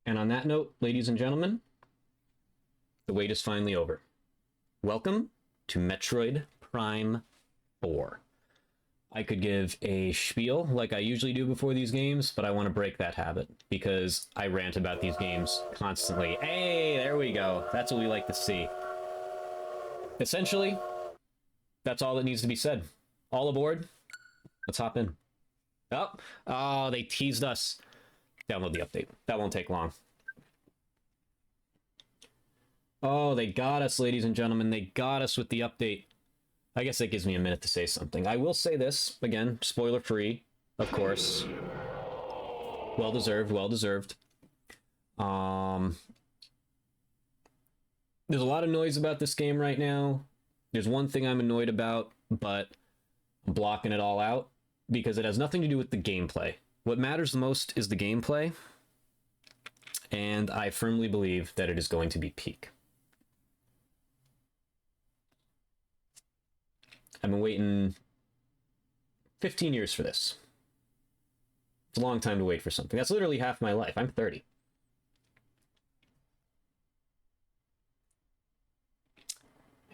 And on that note, ladies and gentlemen, the wait is finally over. Welcome to Metroid Prime 4. I could give a spiel like I usually do before these games, but I want to break that habit because I rant about these games constantly. Hey, there we go. That's what we like to see. Essentially, that's all that needs to be said. All aboard. Let's hop in. Oh, they teased us. Download the update. That won't take long. Oh, they got us, ladies and gentlemen. They got us with the update. I guess that gives me a minute to say something. I will say this, again, spoiler-free, of course. Well-deserved, well-deserved. There's a lot of noise about this game right now. There's one thing I'm annoyed about, but I'm blocking it all out because it has nothing to do with the gameplay. What matters the most is the gameplay, and I firmly believe that it is going to be peak. I've been waiting 15 years for this. It's a long time to wait for something. That's literally half my life. I'm 30.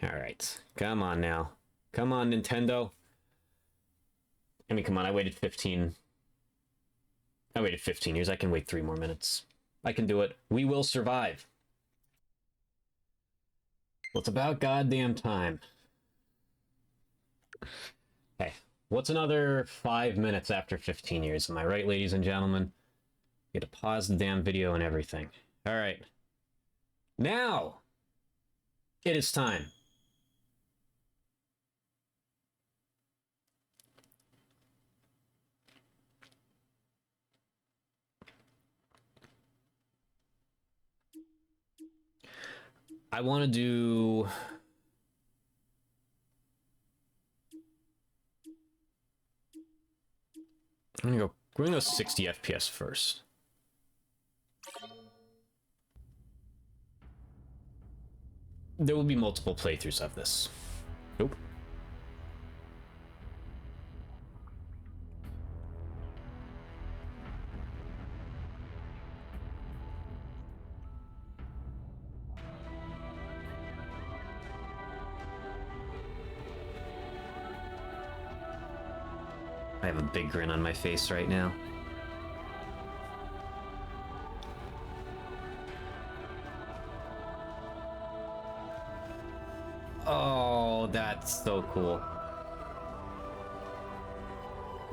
Alright. Come on now. Come on, Nintendo. I mean, come on. I waited 15 years. I can wait 3 more minutes. I can do it. We will survive. Well, it's about goddamn time. Hey, what's another 5 minutes after 15 years? Am I right, ladies and gentlemen? You get to pause the damn video and everything. All right. Now, it is time. I want to do... we're gonna go 60 FPS first. There will be multiple playthroughs of this. Nope. I have a big grin on my face right now. Oh, that's so cool.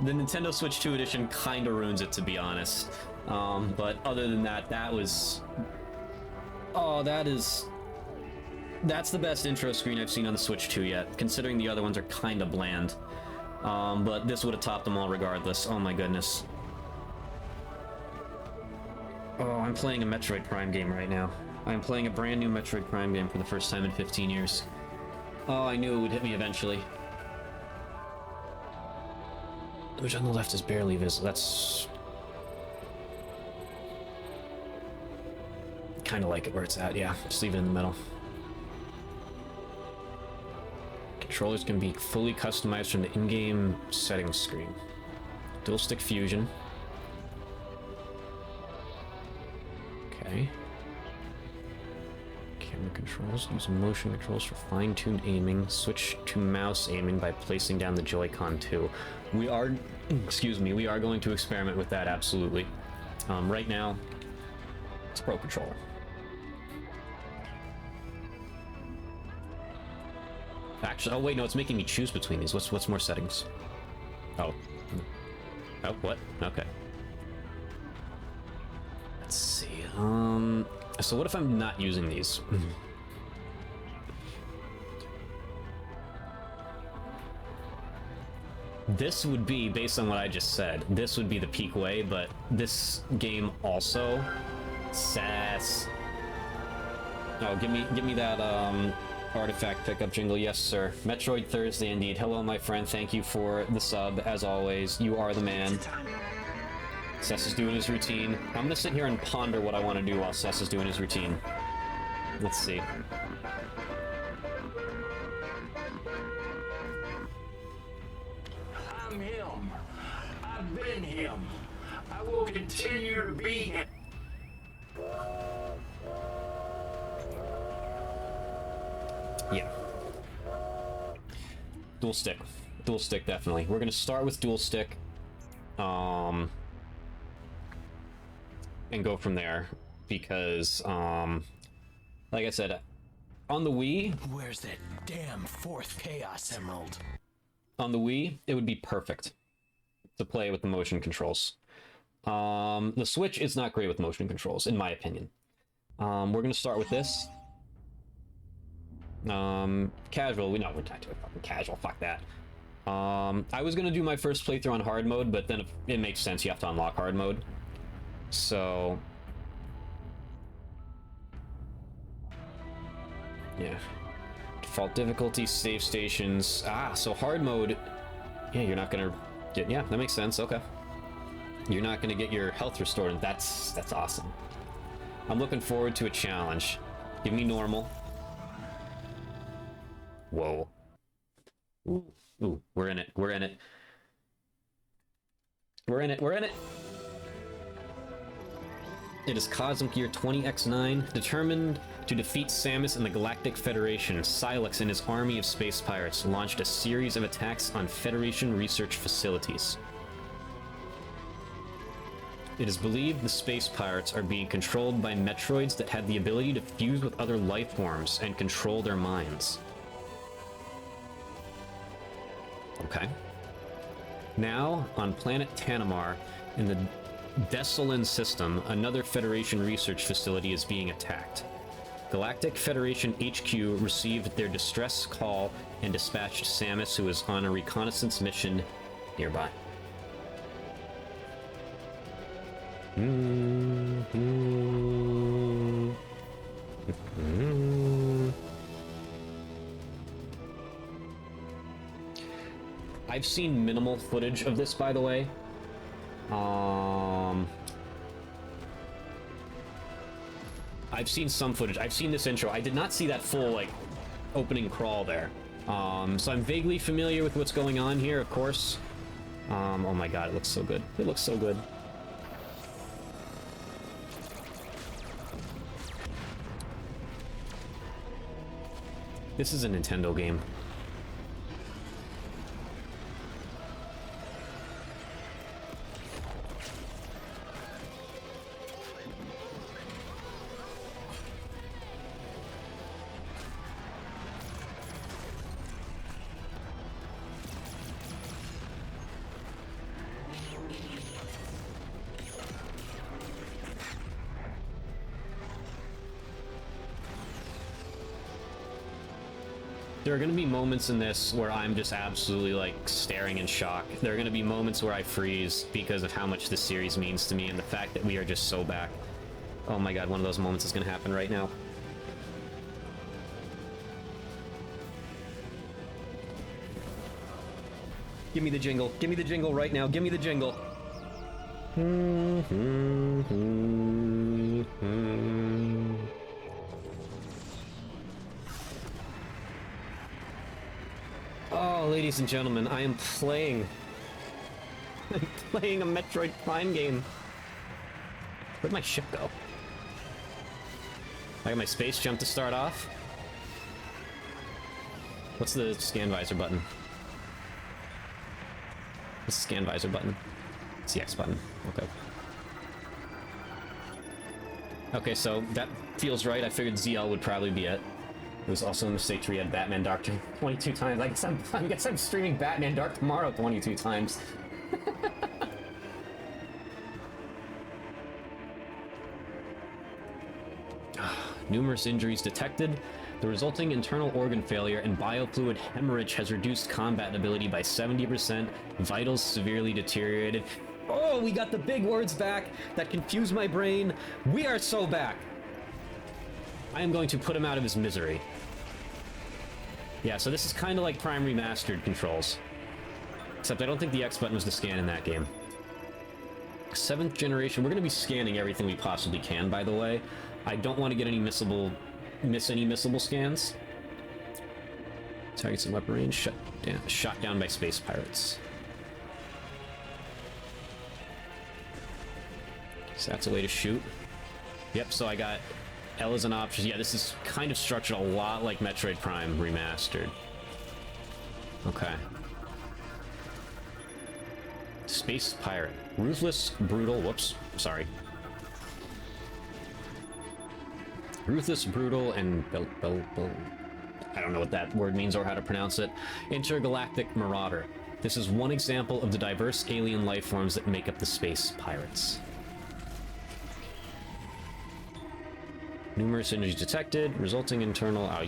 The Nintendo Switch 2 edition kind of ruins it, to be honest. But other than that, that was... oh, that's the best intro screen I've seen on the Switch 2 yet, considering the other ones are kind of bland. But this would have topped them all regardless. Oh my goodness. Oh, I'm playing a Metroid Prime game right now. I'm playing a brand new Metroid Prime game for the first time in 15 years. Oh, I knew it would hit me eventually. Which on the left is barely visible. That's... kind of like it where it's at, yeah. Just leave it in the middle. Controllers can be fully customized from the in-game settings screen. Dual stick fusion. Okay. Camera controls. Use motion controls for fine-tuned aiming. Switch to mouse aiming by placing down the Joy-Con 2. We are, excuse me, we are going to experiment with that, absolutely. Right now, it's Pro Controller. Actually, oh wait, no, it's making me choose between these. What's more settings? Oh. Oh, what? Okay. Let's see. So what if I'm not using these? This would be, based on what I just said, this would be the peak way, but this game also... sass. Oh, give me that, artifact pickup jingle. Yes, sir. Metroid Thursday, indeed. Hello, my friend. Thank you for the sub, as always. You are the man. Sess is doing his routine. I'm gonna sit here and ponder what I want to do while Sess is doing his routine. Let's see. I'm him. I've been him. I will continue to be him. Yeah. Dual stick. Dual stick, definitely. We're gonna start with dual stick. And go from there. Because, like I said, on the Wii... Where's that damn fourth Chaos Emerald? On the Wii, it would be perfect to play with the motion controls. The Switch is not great with motion controls, in my opinion. We're gonna start with this. Casual, we're not doing fucking casual, fuck that. I was gonna do my first playthrough on hard mode, but then it makes sense, you have to unlock hard mode. So... yeah. Default difficulty, save stations. Ah, so hard mode... yeah, you're not gonna get... yeah, that makes sense, okay. You're not gonna get your health restored, and that's awesome. I'm looking forward to a challenge. Give me normal. Whoa. Ooh, ooh, we're in it, we're in it. We're in it, we're in it! It is Cosmic Year 20X9, determined to defeat Samus and the Galactic Federation. Silex and his army of space pirates launched a series of attacks on Federation research facilities. It is believed the space pirates are being controlled by Metroids that had the ability to fuse with other life forms and control their minds. Okay. Now, on planet Tanamar, in the Desolin system, another Federation research facility is being attacked. Galactic Federation HQ received their distress call and dispatched Samus, who is on a reconnaissance mission nearby. I've seen minimal footage of this, by the way. I've seen some footage. I've seen this intro. I did not see that full, like, opening crawl there. So I'm vaguely familiar with what's going on here, of course. Oh my god, it looks so good. It looks so good. This is a Nintendo game. There are going to be moments in this where I'm just absolutely, like, staring in shock. There are going to be moments where I freeze because of how much this series means to me and the fact that we are just so back. Oh my god, one of those moments is going to happen right now. Give me the jingle. Give me the jingle right now. Give me the jingle. Oh, ladies and gentlemen, I am playing. I'm playing a Metroid Prime game. Where'd my ship go? I got my space jump to start off. What's the scan visor button? What's the scan visor button? It's the X button. Okay. Okay, so that feels right. I figured ZL would probably be it. It was also a mistake to read Batman Dark 22 times. I guess I'm streaming Batman Dark tomorrow 22 times. Numerous injuries detected. The resulting internal organ failure and biofluid hemorrhage has reduced combat ability by 70%. Vitals severely deteriorated. Oh, we got the big words back that confused my brain. We are so back. I am going to put him out of his misery. Yeah, so this is kind of like Prime Remastered controls. Except I don't think the X button was to scan in that game. 7th generation. We're going to be scanning everything we possibly can, by the way. I don't want to get any miss any missable scans. Targets in weapon range. Shot down by space pirates. So that's a way to shoot. Yep, so I got L is an option. Yeah, this is kind of structured a lot like Metroid Prime Remastered. Okay. Space Pirate. Ruthless, brutal, whoops, sorry. Ruthless, brutal, and I don't know what that word means or how to pronounce it. Intergalactic Marauder. This is one example of the diverse alien life forms that make up the Space Pirates. Numerous energies detected, resulting internal... Oh,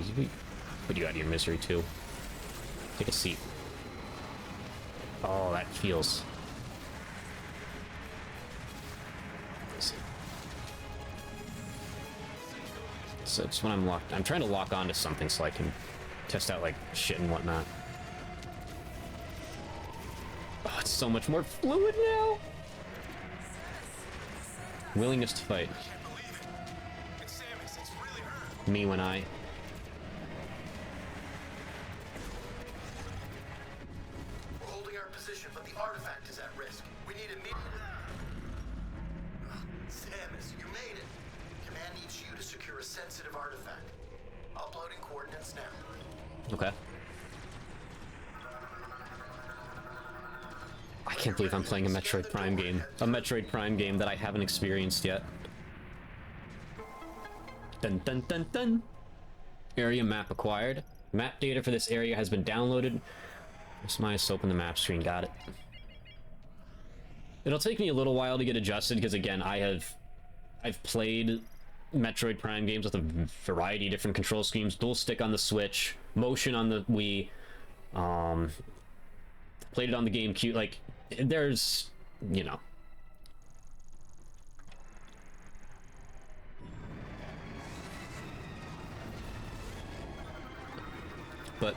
put you out of your misery, too. Take a seat. Oh, that feels... So it's when I'm locked... I'm trying to lock onto something so I can test out, like, shit and whatnot. Oh, it's so much more fluid now! Willingness to fight. Me when I... We're holding our position, but the artifact is at risk. We need immediate... Samus, you made it. Command needs you to secure a sensitive artifact. Uploading coordinates now. Okay. I can't believe I'm playing a Metroid Prime game. A Metroid Prime game that I haven't experienced yet. Dun dun dun dun! Area map acquired. Map data for this area has been downloaded. Just minus open the map screen, got it. It'll take me a little while to get adjusted because again, I've played Metroid Prime games with a variety of different control schemes. Dual stick on the Switch, motion on the Wii. Played it on the GameCube. Like, there's, you know. But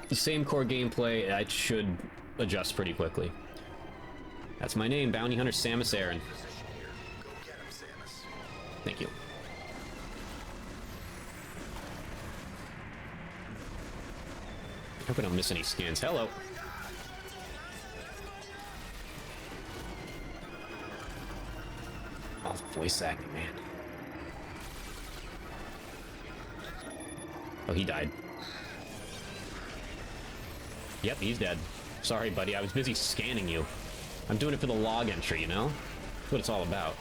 the same core gameplay, I should adjust pretty quickly. That's my name, Bounty Hunter Samus Aran. Thank you. Hope I don't miss any scans. Hello. Oh, voice acting, man. Oh, he died. Yep, he's dead. Sorry, buddy, I was busy scanning you. I'm doing it for the log entry, you know? That's what it's all about.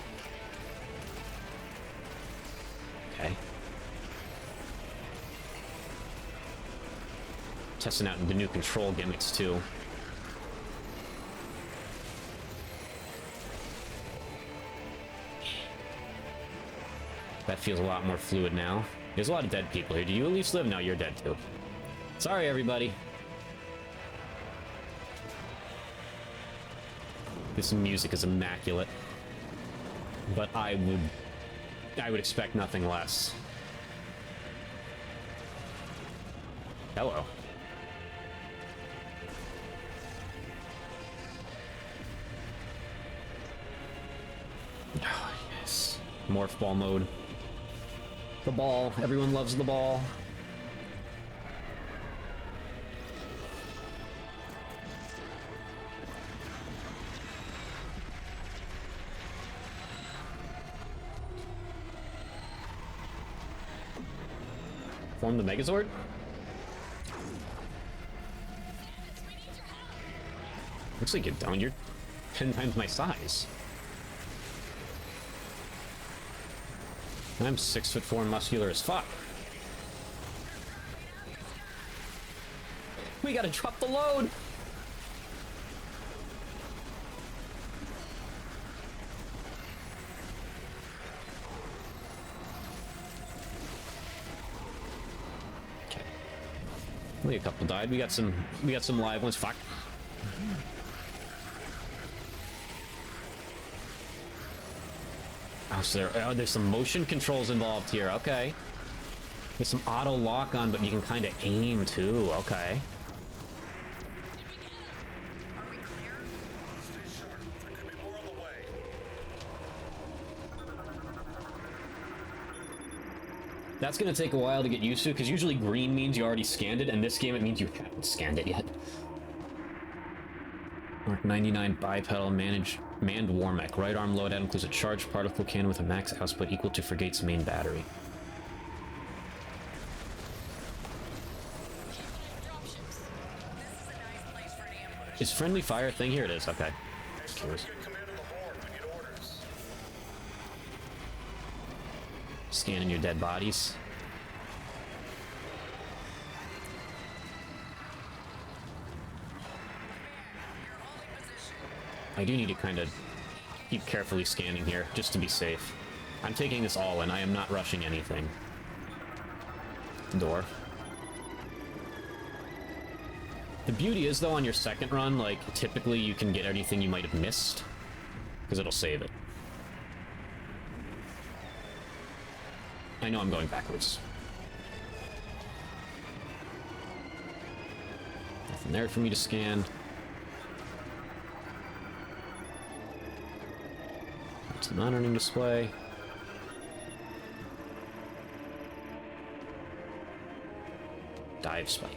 Okay. Testing out the new control gimmicks, too. That feels a lot more fluid now. There's a lot of dead people here. Do you at least live? No, you're dead, too. Sorry, everybody. This music is immaculate, but I would expect nothing less. Hello. Oh, yes. Morph ball mode. The ball. Everyone loves the ball. Form the Megazord? Looks like you're down. You're 10 times my size. I'm 6'4" and muscular as fuck. We gotta drop the load! Okay. Only a couple died. We got some live ones. Fuck. Oh, so there's some motion controls involved here. Okay. There's some auto lock on, but you can kind of aim too. Okay. That's going to take a while to get used to, because usually green means you already scanned it, and this game it means you haven't scanned it yet. Mark 99 bipedal manned war mech. Right arm loadout includes a charged particle cannon with a max output equal to Frigate's main battery. Is friendly fire a thing? Here it is. Okay. Just curious. Scanning your dead bodies. I do need to kind of keep carefully scanning here, just to be safe. I'm taking this all in. I am not rushing anything. Door. The beauty is, though, on your second run, like, typically you can get anything you might have missed, because it'll save it. I know I'm going backwards. Nothing there for me to scan. It's a monitoring display. Dive spike.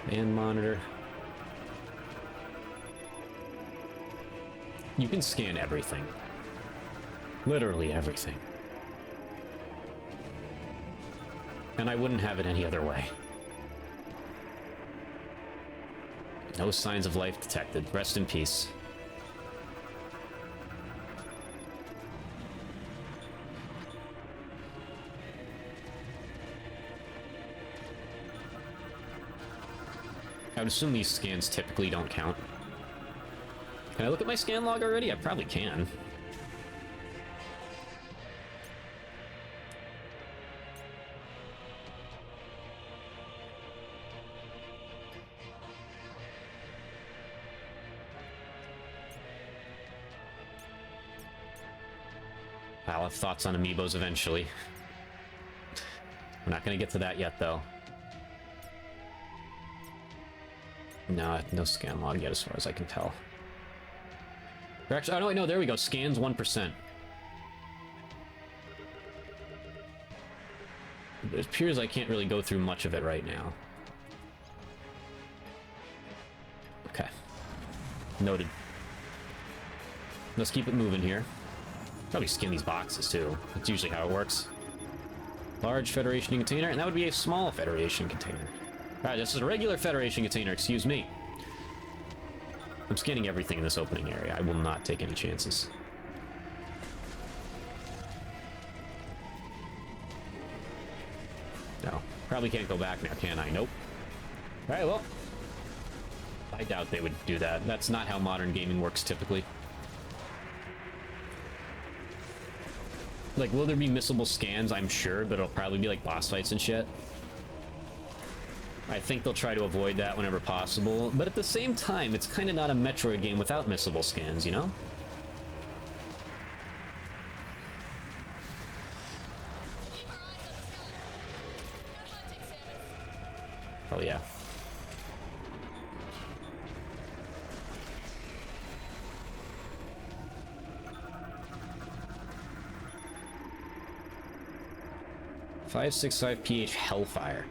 Band monitor. You can scan everything. Literally everything. And I wouldn't have it any other way. No signs of life detected. Rest in peace. I would assume these scans typically don't count. Can I look at my scan log already? I probably can. I'll have thoughts on amiibos eventually. We're not going to get to that yet, though. No, no scan log yet, as far as I can tell. Actually, oh no, wait, no, there we go. Scans 1%. It appears I can't really go through much of it right now. Okay. Noted. Let's keep it moving here. Probably skin these boxes, too. That's usually how it works. Large Federation container, and that would be a small Federation container. Alright, this is a regular Federation container, excuse me. I'm scanning everything in this opening area. I will not take any chances. No. Probably can't go back now, can I? Nope. Alright, well. I doubt they would do that. That's not how modern gaming works, typically. Like, will there be missable scans? I'm sure, but it'll probably be like boss fights and shit. I think they'll try to avoid that whenever possible, but at the same time, it's kind of not a Metroid game without missable scans, you know? Oh yeah. .565 PH Hellfire.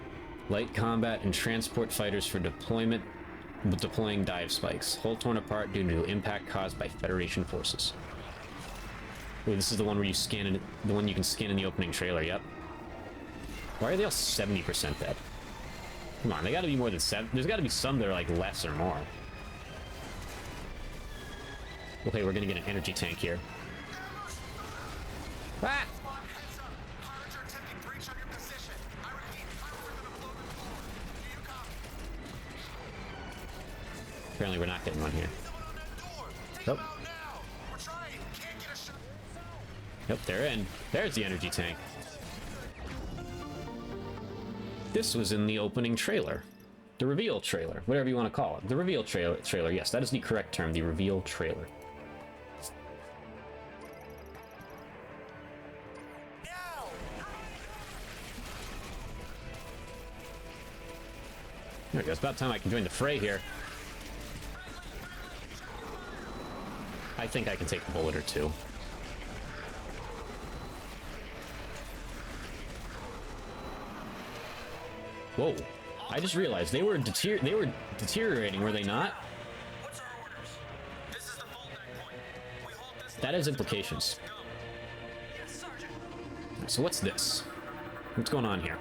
Light combat and transport fighters for deployment, deploying dive spikes. Hull torn apart due to impact caused by Federation forces. Ooh, this is the one where you scan it, the one you can scan in the opening trailer, yep. Why are they all 70% dead? Come on, they gotta be more than 7. There's gotta be some that are like less or more. Okay, we're gonna get an energy tank here. Ah! Apparently we're not getting one here. Nope. Yep, they're in. There's the energy tank. This was in the opening trailer. The reveal trailer, whatever you want to call it. The reveal trailer, yes, that is the correct term, the reveal trailer. There we go, it's about time I can join the fray here. I think I can take a bullet or two. Whoa. I just realized they were deteriorating, were they not? That has implications. So what's this? What's going on here?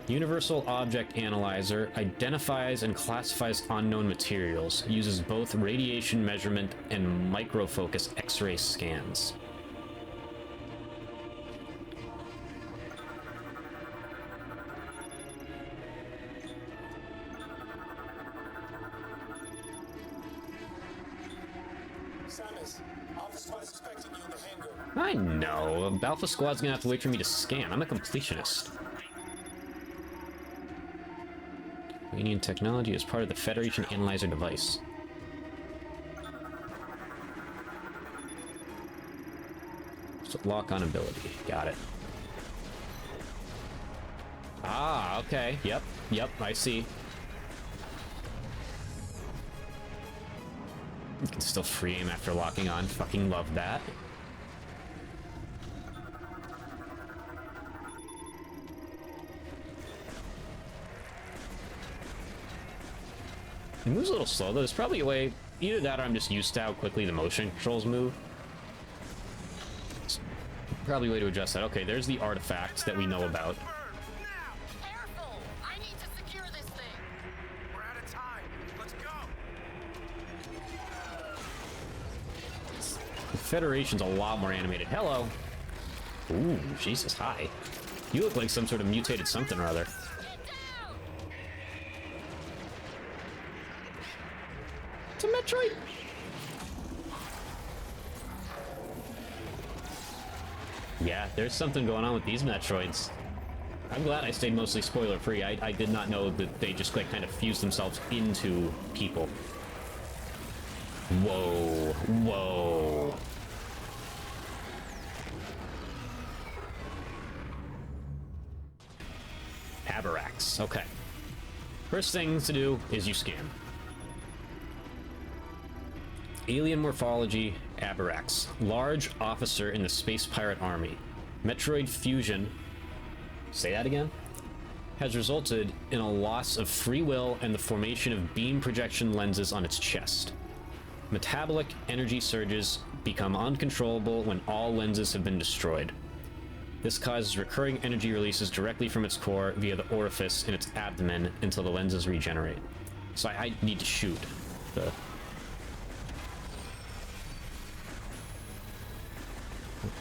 Universal Object Analyzer identifies and classifies unknown materials, uses both radiation measurement and microfocus X-ray scans. Samus, Alpha Squad is expecting you in the hangar. I know. Alpha Squad's gonna have to wait for me to scan. I'm a completionist. Iranian technology is part of the Federation Analyzer device. So lock-on ability. Got it. Ah, okay. Yep. Yep, I see. You can still free aim after locking on. Fucking love that. It moves a little slow, though. There's probably a way... Either that or I'm just used to how quickly the motion controls move. It's probably a way to adjust that. Okay, there's the artifact that we know about. Careful! I need to secure this thing. We're out of time. Let's go. The Federation's a lot more animated. Hello! Ooh, Jesus, hi. You look like some sort of mutated something or other. Get down! It's a Metroid! Yeah, there's something going on with these Metroids. I'm glad I stayed mostly spoiler-free. I did not know that they just like kind of fused themselves into people. Whoa. Whoa. Aberrax. Okay. First thing to do is you scan. Alien morphology, Aberrax. Large officer in the Space Pirate Army. Metroid fusion, say that again, has resulted in a loss of free will and the formation of beam projection lenses on its chest. Metabolic energy surges become uncontrollable when all lenses have been destroyed. This causes recurring energy releases directly from its core via the orifice in its abdomen until the lenses regenerate. So I need to shoot the...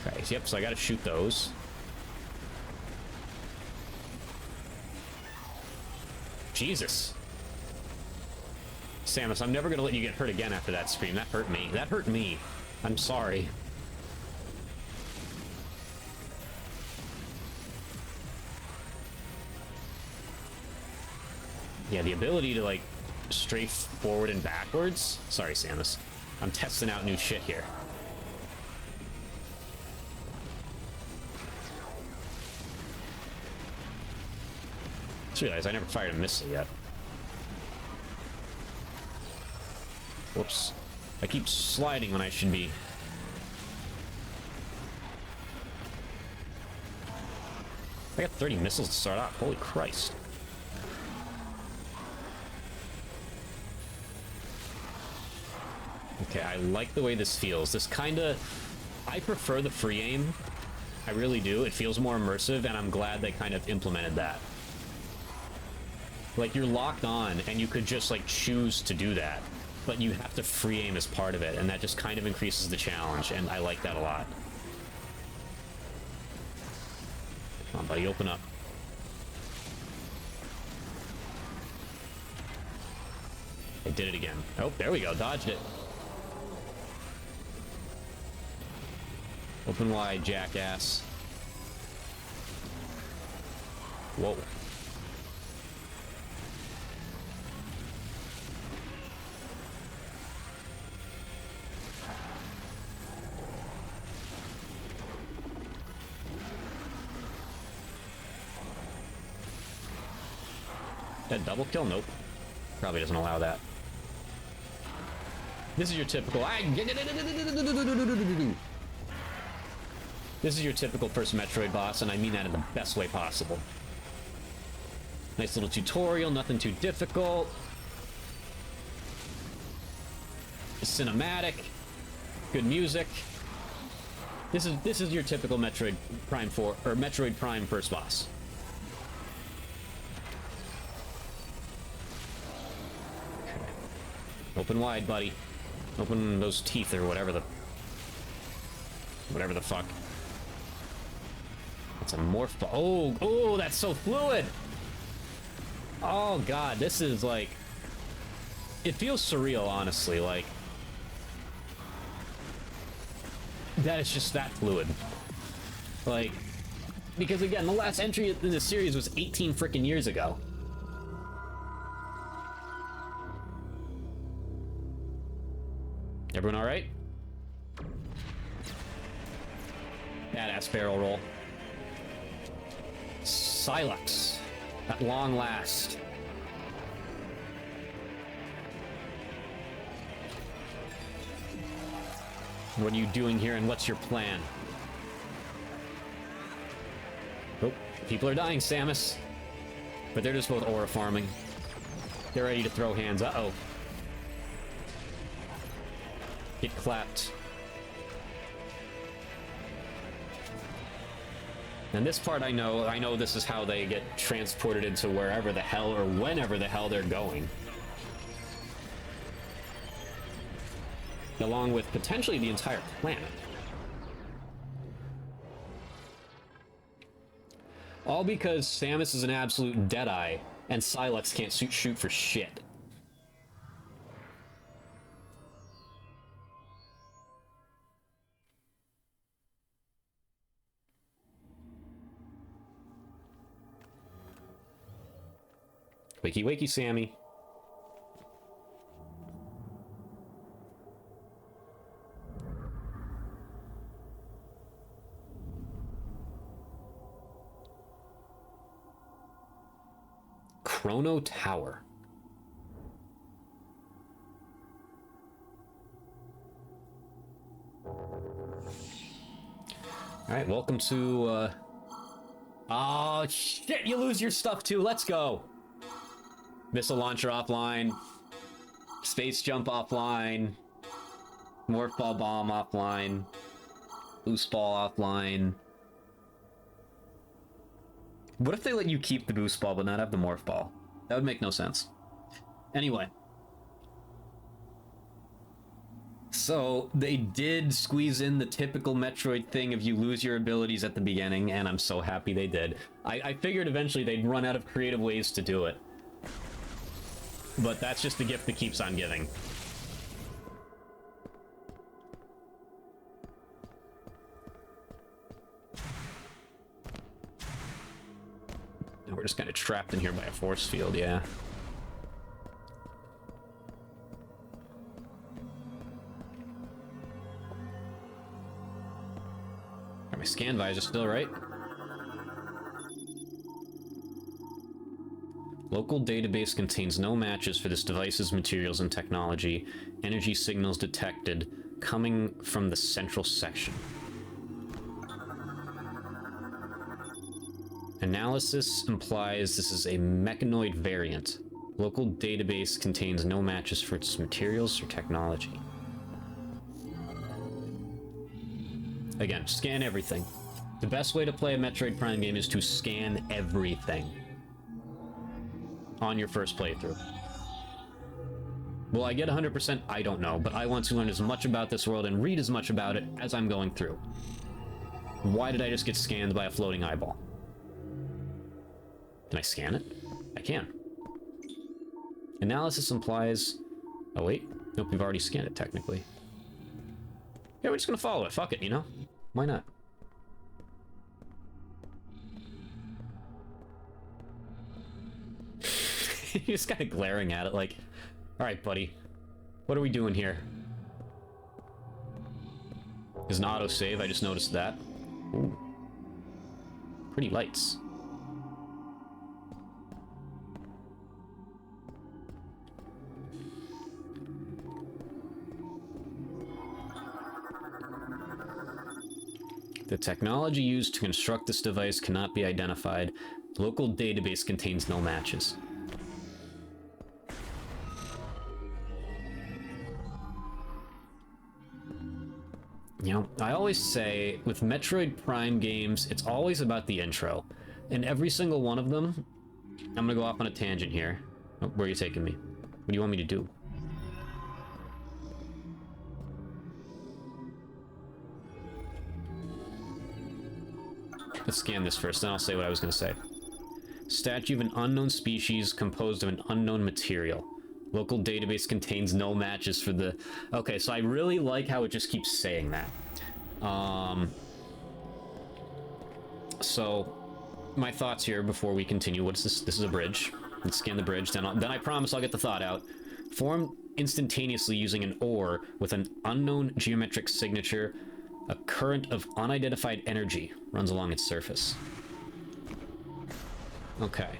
Okay, yep, so I gotta shoot those. Jesus. Samus, I'm never gonna let you get hurt again after that scream. That hurt me. That hurt me. I'm sorry. Yeah, the ability to, like, strafe forward and backwards. Sorry, Samus. I'm testing out new shit here. Just realized I never fired a missile yet. Whoops. I keep sliding when I should be. I got 30 missiles to start off. Holy Christ. Okay, I like the way this feels. This kinda... I prefer the free aim. I really do. It feels more immersive, and I'm glad they kind of implemented that. Like, you're locked on, and you could just, like, choose to do that. But you have to free aim as part of it, and that just kind of increases the challenge, and I like that a lot. Come on, buddy, open up. I did it again. Oh, there we go, dodged it. Open wide, jackass. Whoa. That double kill? Nope. Probably doesn't allow that. This is your typical... This is your typical first Metroid boss, and I mean that in the best way possible. Nice little tutorial, nothing too difficult. Cinematic. Good music. This is your typical Metroid Prime 4 or Metroid Prime first boss. Open wide, buddy. Open those teeth or whatever the... Whatever the fuck. It's a morph ball. Oh, oh, that's so fluid! Oh, God, this is, like... It feels surreal, honestly, like... That is just that fluid. Like... Because, again, the last entry in the series was 18 frickin' years ago. Everyone alright? Badass barrel roll. Silex. At long last. What are you doing here and what's your plan? Oh, people are dying, Samus. But they're just both aura farming. They're ready to throw hands. Uh-oh. Get clapped. And this part I know this is how they get transported into wherever the hell or whenever the hell they're going. Along with potentially the entire planet. All because Samus is an absolute deadeye and Silex can't shoot for shit. Wakey wakey, Sammy. Chrono Tower. Alright, welcome to, Oh, shit, you lose your stuff too. Let's go. Missile launcher offline. Space jump offline. Morph ball bomb offline. Boost ball offline. What if they let you keep the boost ball but not have the morph ball? That would make no sense. Anyway. So, they did squeeze in the typical Metroid thing of you lose your abilities at the beginning, and I'm so happy they did. I figured eventually they'd run out of creative ways to do it. But that's just the gift that keeps on giving. We're just kind of trapped in here by a force field, yeah. Are my scan visor still right? Local database contains no matches for this device's materials and technology. Energy signals detected coming from the central section. Analysis implies this is a mechanoid variant. Local database contains no matches for its materials or technology. Again, scan everything. The best way to play a Metroid Prime game is to scan everything on your first playthrough. Will I get 100%? I don't know, but I want to learn as much about this world and read as much about it as I'm going through. Why did I just get scanned by a floating eyeball? Can I scan it? I can. Analysis implies... Oh, wait. Nope, we've already scanned it, technically. Yeah, we're just gonna follow it. Fuck it, you know? Why not? You're just kind of glaring at it like... Alright, buddy. What are we doing here? There's an autosave, I just noticed that. Ooh. Pretty lights. The technology used to construct this device cannot be identified. The local database contains no matches. You know, I always say, with Metroid Prime games, it's always about the intro. In every single one of them, I'm gonna go off on a tangent here. Oh, where are you taking me? What do you want me to do? Let's scan this first, then I'll say what I was going to say. Statue of an unknown species composed of an unknown material. Local database contains no matches for the... Okay, so I really like how it just keeps saying that. So, my thoughts here before we continue. What is this? This is a bridge. Let's scan the bridge, then I promise I'll get the thought out. Formed instantaneously using an ore with an unknown geometric signature, a current of unidentified energy runs along its surface. Okay.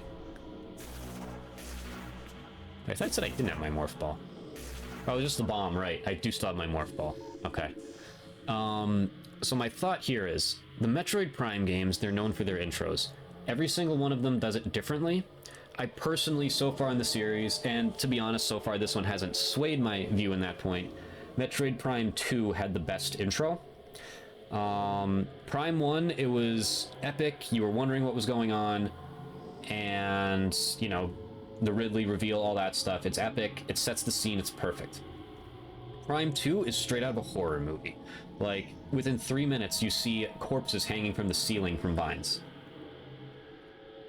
I thought I said I didn't have my morph ball. Oh, just the bomb, right. I do still have my morph ball. Okay. So my thought here is, the Metroid Prime games, they're known for their intros. Every single one of them does it differently. I personally, so far in the series, and to be honest, so far this one hasn't swayed my view in that point, Metroid Prime 2 had the best intro. Prime 1, it was epic, you were wondering what was going on, and, you know, the Ridley reveal, all that stuff. It's epic, it sets the scene, it's perfect. Prime 2 is straight out of a horror movie. Like, within 3 minutes, you see corpses hanging from the ceiling from vines.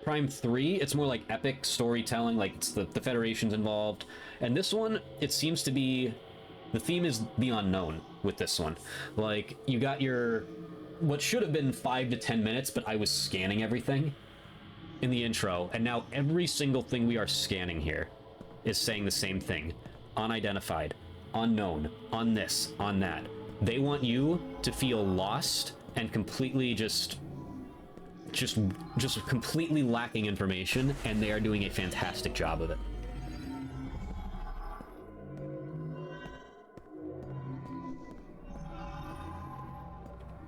Prime 3, it's more like epic storytelling, like it's the Federation's involved. And this one, it seems to be... The theme is the unknown with this one. Like, you got your... What should have been 5 to 10 minutes, but I was scanning everything in the intro, and now every single thing we are scanning here is saying the same thing. Unidentified, unknown, on this, on that. They want you to feel lost and completely just completely lacking information, and they are doing a fantastic job of it.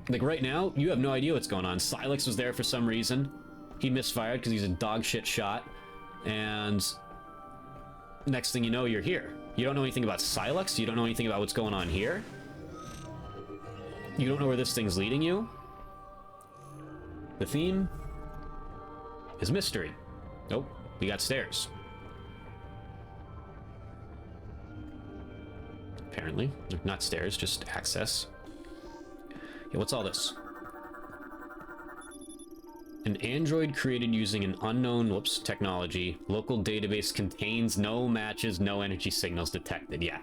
Like right now, you have no idea what's going on. Silex was there for some reason. He misfired because he's a dog shit shot, and next thing you know, you're here. You don't know anything about Silex, you don't know anything about what's going on here. You don't know where this thing's leading you. The theme is mystery. Nope, we got stairs. Apparently. Not stairs, just access. Yeah, what's all this? An android created using an unknown, whoops, technology. Local database contains no matches, no energy signals detected. Yeah.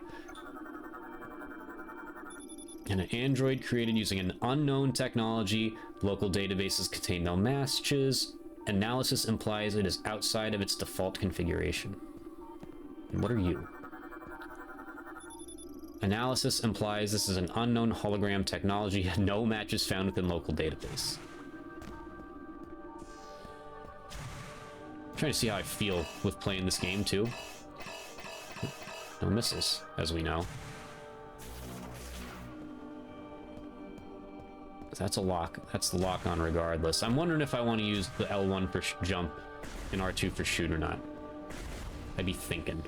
And an android created using an unknown technology. Local databases contain no matches. Analysis implies it is outside of its default configuration. And what are you? Analysis implies this is an unknown hologram technology. No matches found within local database. I'm trying to see how I feel with playing this game, too. No misses, as we know. That's a lock. That's the lock on regardless. I'm wondering if I want to use the L1 for jump and R2 for shoot or not. I'd be thinking.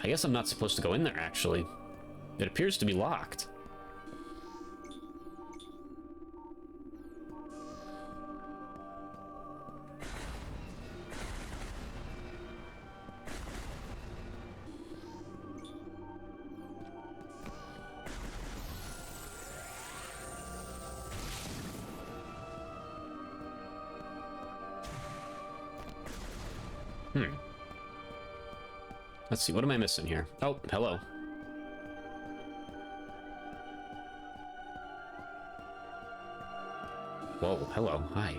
I guess I'm not supposed to go in there, actually. It appears to be locked. Let's see, what am I missing here? Oh, hello. Whoa, hello, hi.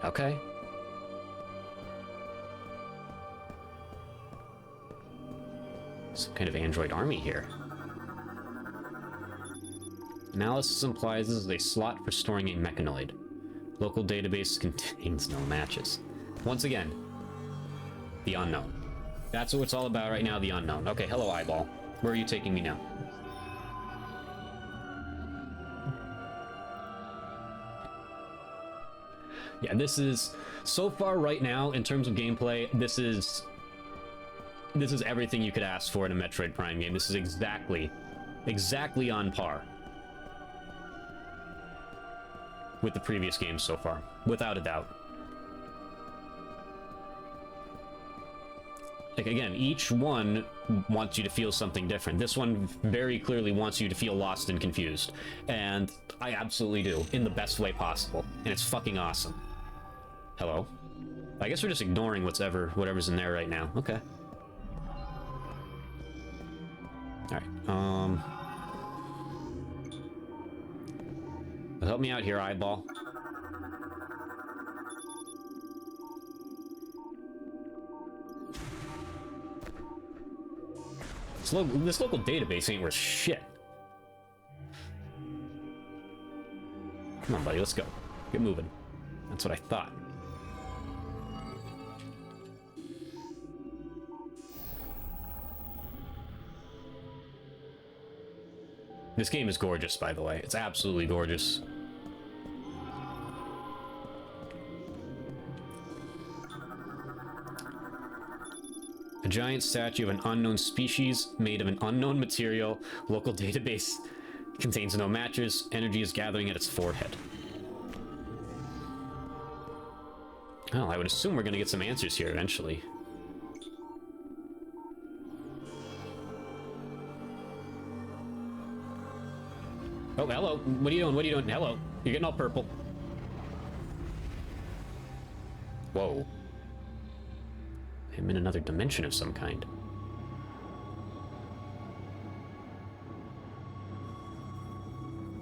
Okay. Some kind of android army here. Analysis implies this is a slot for storing a mechanoid. Local database contains no matches. Once again, the unknown. That's what it's all about right now, the unknown. Okay, hello, eyeball. Where are you taking me now? Yeah, this is... So far right now, in terms of gameplay, this is everything you could ask for in a Metroid Prime game. This is exactly on par with the previous games so far, without a doubt. Like, again, each one wants you to feel something different. This one very clearly wants you to feel lost and confused. And I absolutely do, in the best way possible. And it's fucking awesome. Hello? I guess we're just ignoring whatever's in there right now. Okay. Alright, help me out here, eyeball. This local database ain't worth shit. Come on, buddy, let's go. Get moving. That's what I thought. This game is gorgeous, by the way. It's absolutely gorgeous. A giant statue of an unknown species made of an unknown material. Local database contains no matches. Energy is gathering at its forehead. Well, I would assume we're going to get some answers here eventually. Oh, hello. What are you doing? What are you doing? Hello. You're getting all purple. Whoa. I'm in another dimension of some kind.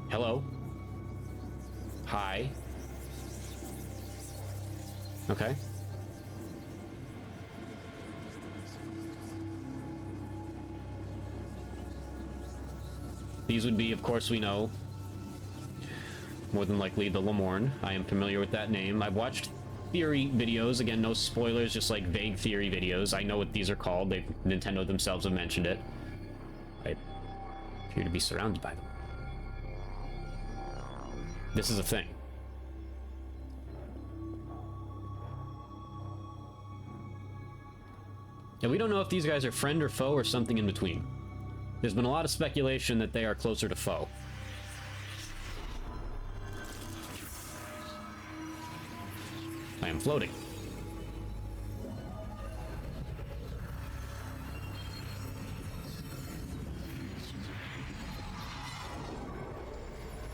Hello? Hi? Okay. These would be, of course, we know, more than likely the Lemorn. I am familiar with that name. I've watched theory videos. Again, no spoilers, just like vague theory videos. I know what these are called. Nintendo themselves have mentioned it. I appear to be surrounded by them. This is a thing. And we don't know if these guys are friend or foe or something in between. There's been a lot of speculation that they are closer to foe. I am floating.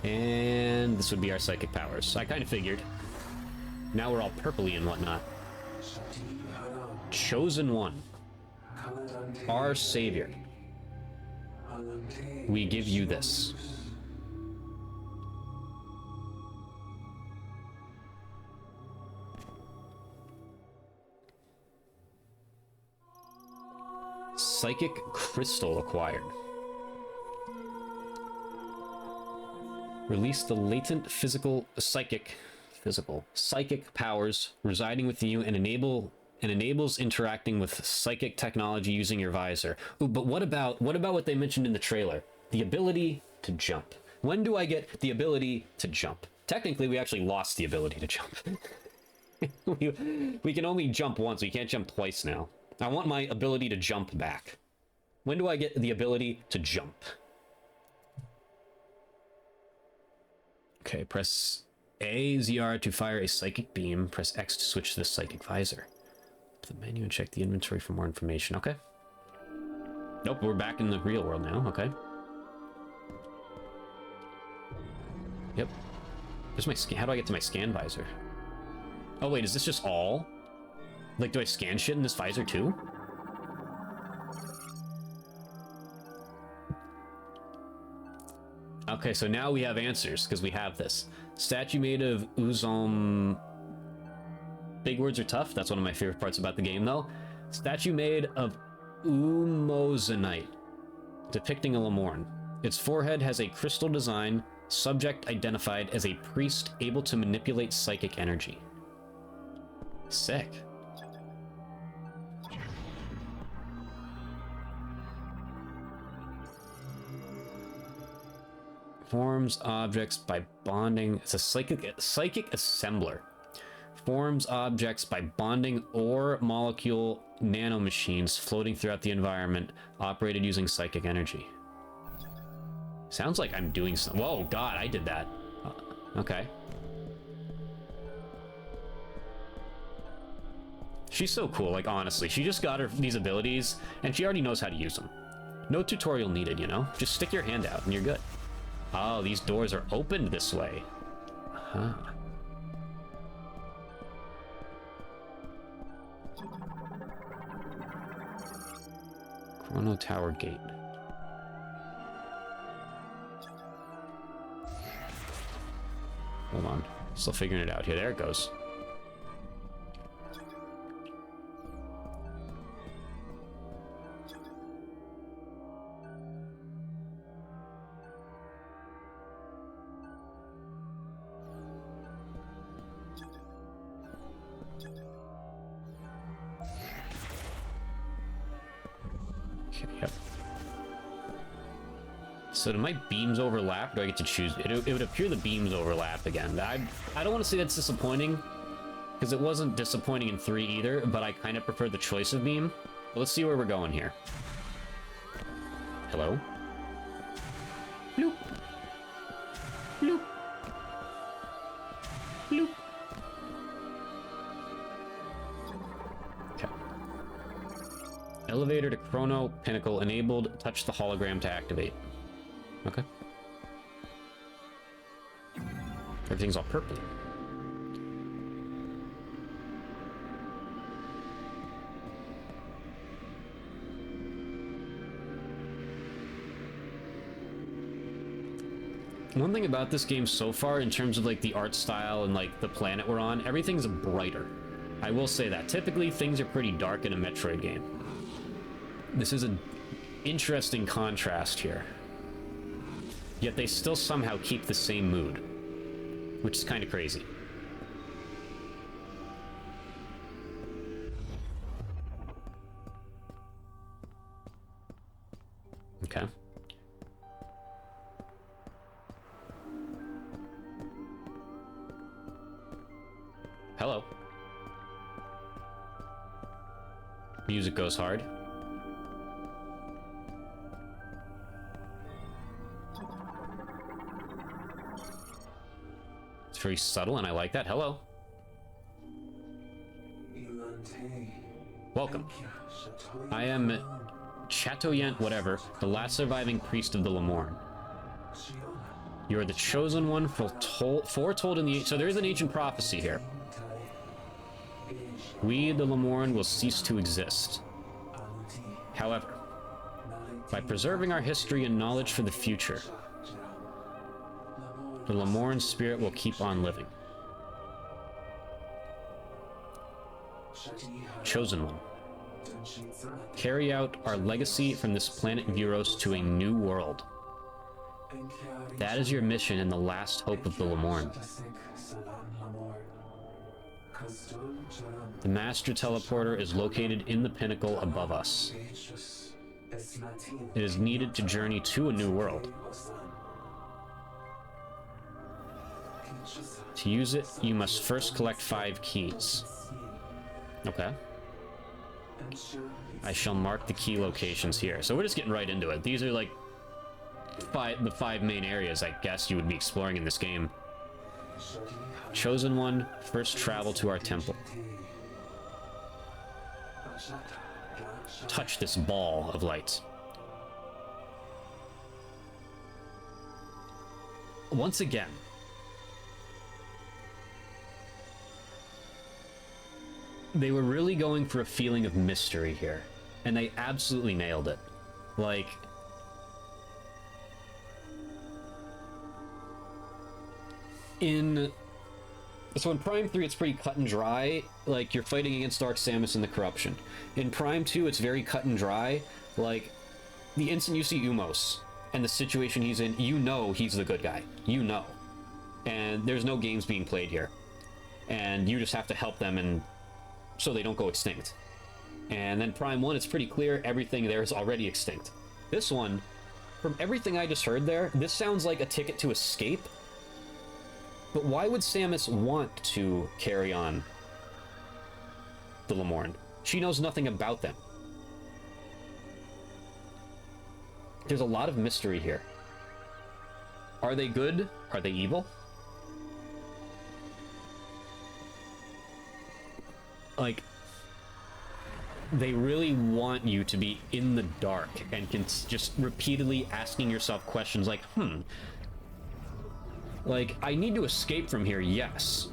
And this would be our psychic powers. I kind of figured. Now we're all purpley and whatnot. Chosen one. Our savior. We give you this. Psychic crystal acquired. Release the latent psychic powers residing within you and enables interacting with psychic technology using your visor. Ooh, but what about what they mentioned in the trailer? The ability to jump. When do I get the ability to jump? Technically, we actually lost the ability to jump. we can only jump once. We can't jump twice now. I want my ability to jump back. When do I get the ability to jump? Okay, press A, ZR to fire a psychic beam. Press X to switch to the psychic visor. The menu and check the inventory for more information. Okay. Nope, we're back in the real world now. Okay. Yep. There's my scan. How do I get to my scan visor? Oh wait, is this just all? Like, do I scan shit in this visor too? Okay, so now we have answers because we have this statue made of Uzom. Big words are tough. That's one of my favorite parts about the game, though. Statue made of Umozonite, depicting a Lemorn. Its forehead has a crystal design. Subject identified as a priest able to manipulate psychic energy. Sick. Forms objects by bonding. It's a psychic assembler. Forms objects by bonding or molecule nanomachines floating throughout the environment, operated using psychic energy. Sounds like I'm doing some. Whoa, God, I did that. Okay. She's so cool, like, honestly. She just got her these abilities, and she already knows how to use them. No tutorial needed, you know? Just stick your hand out, and you're good. Oh, these doors are opened this way. Huh. Chrono Tower Gate. Hold on. Still figuring it out here. There it goes. Okay, yep. So do my beams overlap? Do I get to choose? It would appear the beams overlap again. I don't want to say that's disappointing, because it wasn't disappointing in 3 either, but I kind of prefer the choice of beam. But let's see where we're going here. Hello? Bloop. Bloop. Bloop. Okay. Elevator to Chrono Pinnacle enabled. Touch the hologram to activate. Okay. Everything's all purple. One thing about this game so far, in terms of like the art style and like the planet we're on, everything's brighter. I will say that. Typically, things are pretty dark in a Metroid game. This is an interesting contrast here. Yet they still somehow keep the same mood, which is kind of crazy. Okay. Hello. Music goes hard. It's very subtle, and I like that. Hello. Welcome. I am Chatoyant whatever, the last surviving priest of the Lemorn. You are the chosen one, foretold in the... So there is an ancient prophecy here. We, the Lemorn, will cease to exist. However, by preserving our history and knowledge for the future, the Lemorn spirit will keep on living. Chosen one. Carry out our legacy from this planet Viros to a new world. That is your mission and the last hope of the Lemorn. The Master Teleporter is located in the pinnacle above us. It is needed to journey to a new world. To use it, you must first collect 5 keys. Okay. I shall mark the key locations here. So we're just getting right into it. These are like the 5 main areas I guess you would be exploring in this game. Chosen one, first travel to our temple. Touch this ball of light. Once again, they were really going for a feeling of mystery here, and they absolutely nailed it. Like, so in Prime 3, it's pretty cut and dry, like, you're fighting against Dark Samus and the Corruption. In Prime 2, it's very cut and dry, like, the instant you see Umos, and the situation he's in, you know he's the good guy. You know. And there's no games being played here. And you just have to help them and so they don't go extinct. And then Prime 1, it's pretty clear everything there is already extinct. This one, from everything I just heard there, this sounds like a ticket to escape. But why would Samus want to carry on the Lemorn? She knows nothing about them. There's a lot of mystery here. Are they good? Are they evil? Like, they really want you to be in the dark and can just repeatedly asking yourself questions like, like, I need to escape from here, yes.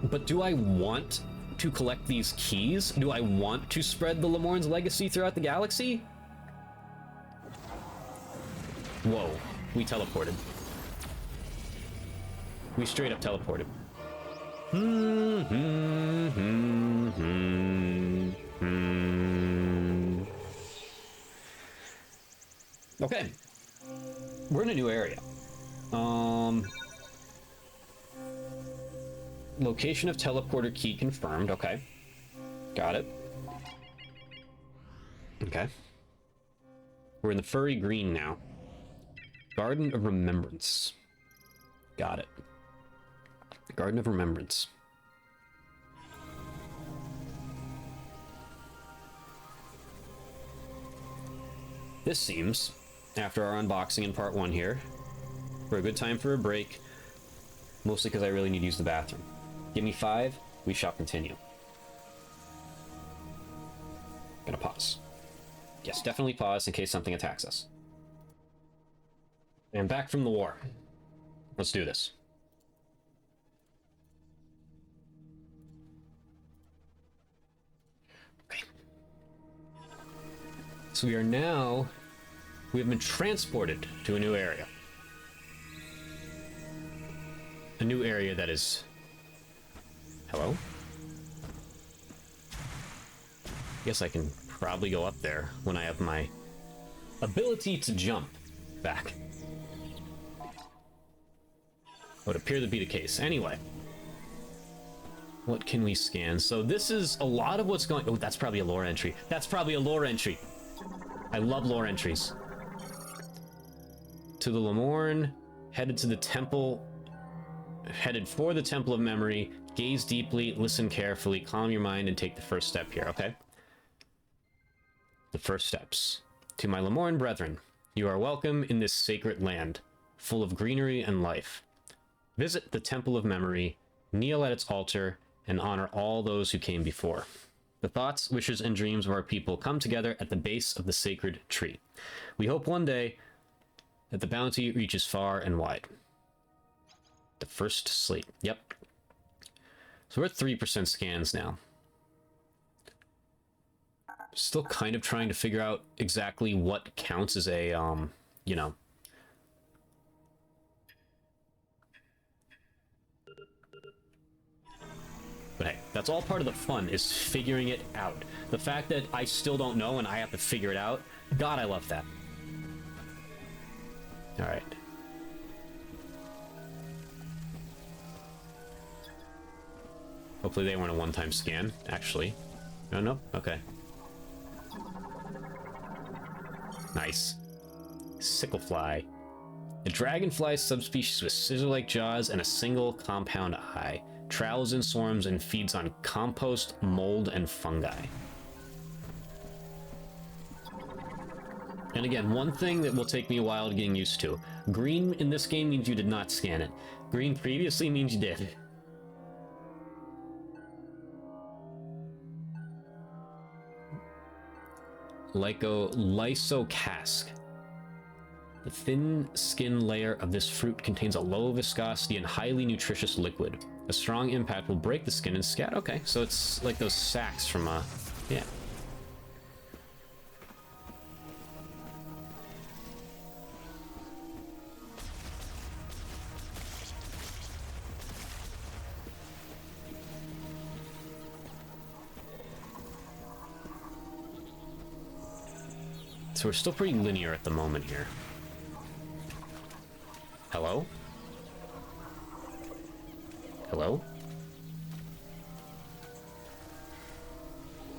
But do I want to collect these keys? Do I want to spread the Lemorne's legacy throughout the galaxy? Whoa, we teleported. We straight up teleported. Okay. We're in a new area. Location of teleporter key confirmed. Okay. Got it. Okay. We're in the furry green now. Garden of Remembrance. Got it. Garden of Remembrance. This seems, after our unboxing in part 1 here, for a good time for a break, mostly because I really need to use the bathroom. Give me 5, we shall continue. Gonna pause. Yes, definitely pause in case something attacks us. And back from the war. Let's do this. Okay. So we have been transported to a new area. A new area that is... Hello? Guess I can probably go up there when I have my ability to jump back. Would appear to be the case. Anyway. What can we scan? So this is a lot of what's going... Oh, that's probably a lore entry. That's probably a lore entry. I love lore entries. To the Lemorne, headed to the temple... Headed for the Temple of Memory. Gaze deeply, listen carefully, calm your mind, and take the first step here, okay? The first steps. To my Lemorne brethren, you are welcome in this sacred land, full of greenery and life. Visit the Temple of Memory, kneel at its altar, and honor all those who came before. The thoughts, wishes, and dreams of our people come together at the base of the sacred tree. We hope one day that the bounty reaches far and wide. The first slate. Yep. So we're at 3% scans now. Still kind of trying to figure out exactly what counts as a, you know... But hey, that's all part of the fun, is figuring it out. The fact that I still don't know and I have to figure it out, God, I love that. Alright. Hopefully they weren't a one-time scan, actually. Oh, no? Okay. Nice. Sicklefly. A dragonfly subspecies with scissor-like jaws and a single compound eye. Travels in swarms and feeds on compost, mold, and fungi. And again, one thing that will take me a while getting used to. Green in this game means you did not scan it. Green previously means you did. Lysocask. The thin skin layer of this fruit contains a low viscosity and highly nutritious liquid. A strong impact will break the skin and scat. Okay, so it's like those sacks from, yeah. So we're still pretty linear at the moment here. Hello? Hello?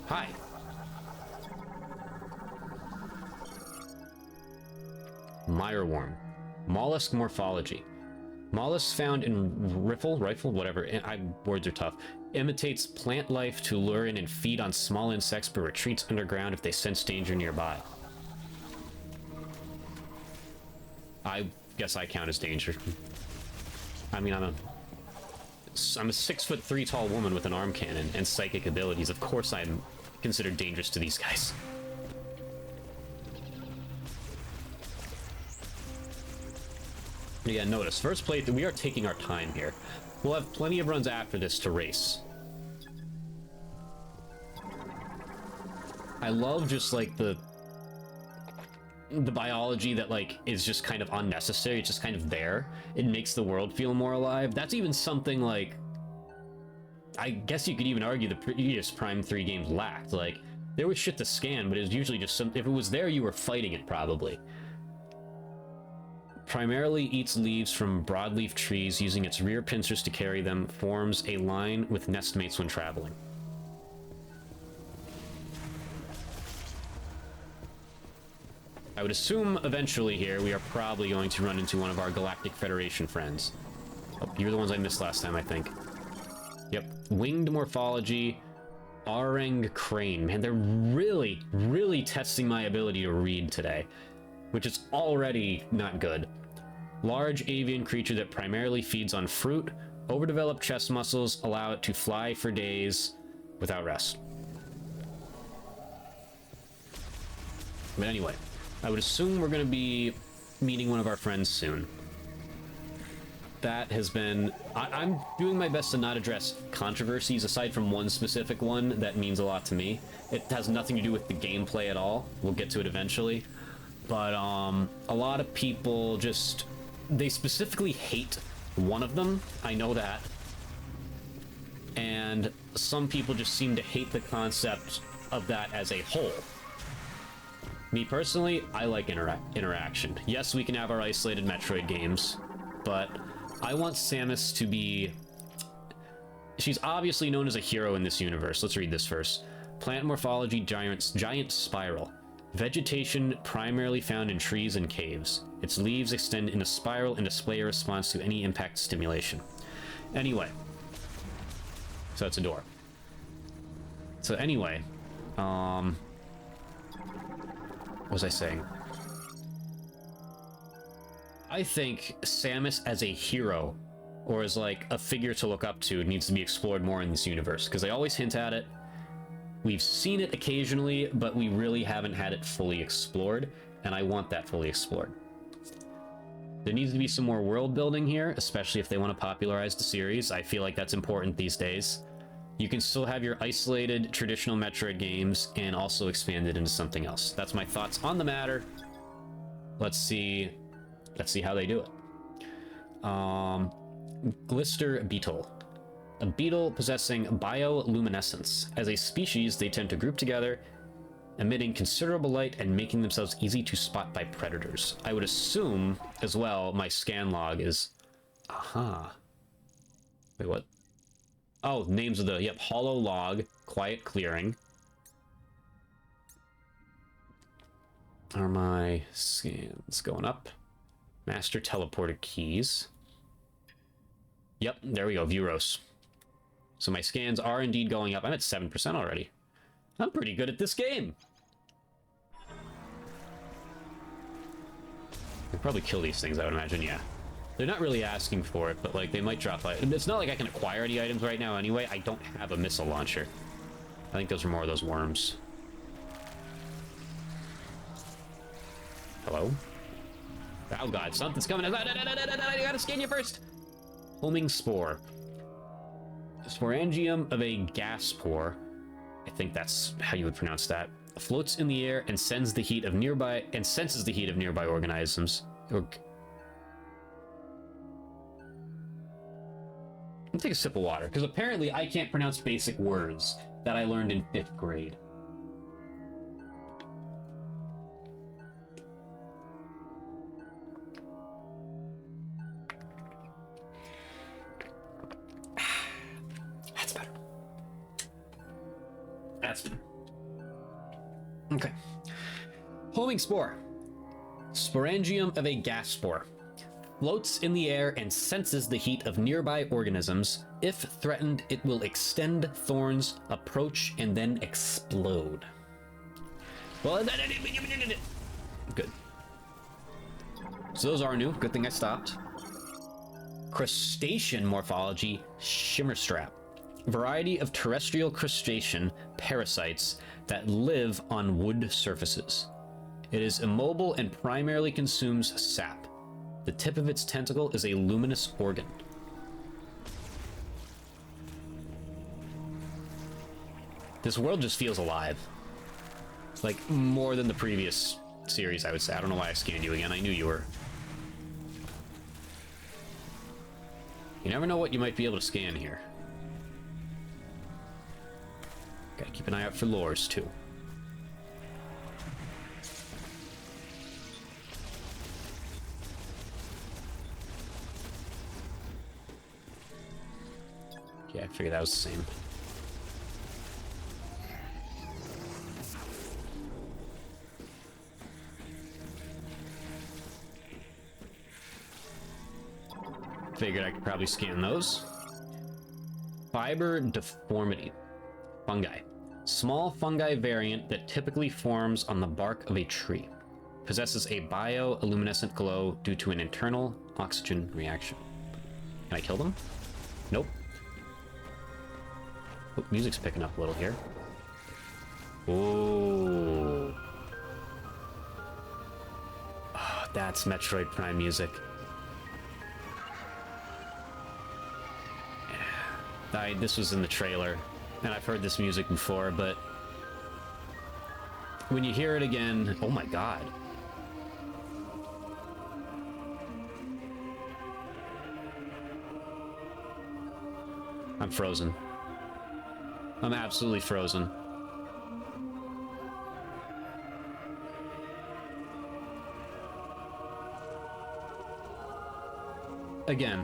Hi. Mireworm. Mollusk morphology. Mollusks found in rifle, whatever, words are tough, imitates plant life to lure in and feed on small insects but retreats underground if they sense danger nearby. I guess I count as danger. I mean, I'm a 6'3" tall woman with an arm cannon and psychic abilities. Of course I'm considered dangerous to these guys. Yeah, notice, first plate, we are taking our time here. We'll have plenty of runs after this to race. I love just, like, the biology that, like, is just kind of unnecessary. It's just kind of there. It makes the world feel more alive. That's even something, like, I guess you could even argue the previous Prime 3 games lacked. Like, there was shit to scan, but it was usually just if it was there, you were fighting it, probably. Primarily eats leaves from broadleaf trees, using its rear pincers to carry them, forms a line with nestmates when traveling. I would assume eventually here we are probably going to run into one of our Galactic Federation friends. Oh, you're the ones I missed last time, I think. Yep, winged morphology, Orang crane. Man, they're really, really testing my ability to read today, which is already not good. Large avian creature that primarily feeds on fruit. Overdeveloped chest muscles allow it to fly for days without rest. But anyway, I would assume we're going to be meeting one of our friends soon. That has been... I'm doing my best to not address controversies, aside from one specific one that means a lot to me. It has nothing to do with the gameplay at all. We'll get to it eventually. But a lot of people just... They specifically hate one of them. I know that. And some people just seem to hate the concept of that as a whole. Me personally, I like interaction. Yes, we can have our isolated Metroid games, but I want Samus to be... She's obviously known as a hero in this universe. Let's read this first. Plant morphology, giant spiral. Vegetation primarily found in trees and caves. Its leaves extend in a spiral and display a response to any impact stimulation. Anyway. So it's a door. So anyway, what was I saying? I think Samus as a hero, or as like a figure to look up to, needs to be explored more in this universe, because they always hint at it. We've seen it occasionally, but we really haven't had it fully explored, and I want that fully explored. There needs to be some more world building here, especially if they want to popularize the series. I feel like that's important these days. You can still have your isolated traditional Metroid games and also expand it into something else. That's my thoughts on the matter. Let's see how they do it. Glister beetle. A beetle possessing bioluminescence. As a species, they tend to group together, emitting considerable light and making themselves easy to spot by predators. I would assume, as well, my scan log is... Aha. Wait, what? Oh, names of the... Yep, hollow log, quiet clearing. Are my scans going up? Master teleporter keys. Yep, there we go, Vuros. So my scans are indeed going up. I'm at 7% already. I'm pretty good at this game. I'd probably kill these things, I would imagine, yeah. They're not really asking for it, but like they might drop by. It's not like I can acquire any items right now anyway. I don't have a missile launcher. I think those are more of those worms. Hello? Oh god, something's coming. I gotta scan you first. Homing spore. Sporangium of a gas spore. I think that's how you would pronounce that. Floats in the air and senses the heat of nearby organisms. I'll take a sip of water, because apparently I can't pronounce basic words that I learned in 5th grade. That's better. That's better. Okay. Homing spore. Sporangium of a gas spore. Floats in the air and senses the heat of nearby organisms. If threatened, it will extend thorns, approach, and then explode. Well, good. So those are new. Good thing I stopped. Crustacean morphology, shimmer strap. variety of terrestrial crustacean parasites that live on wood surfaces. It is immobile and primarily consumes sap. The tip of its tentacle is a luminous organ. This world just feels alive. Like, more than the previous series, I would say. I don't know why I scanned you again. I knew you were. You never know what you might be able to scan here. Gotta keep an eye out for lures, too. Yeah, I figured that was the same. Figured I could probably scan those. Fiber deformity. Fungi. Small fungi variant that typically forms on the bark of a tree. Possesses a bioluminescent glow due to an internal oxygen reaction. Can I kill them? Nope. Oh, music's picking up a little here. Oh. Oh, that's Metroid Prime music. This was in the trailer, and I've heard this music before, but when you hear it again, oh my god. I'm frozen. I'm absolutely frozen. Again,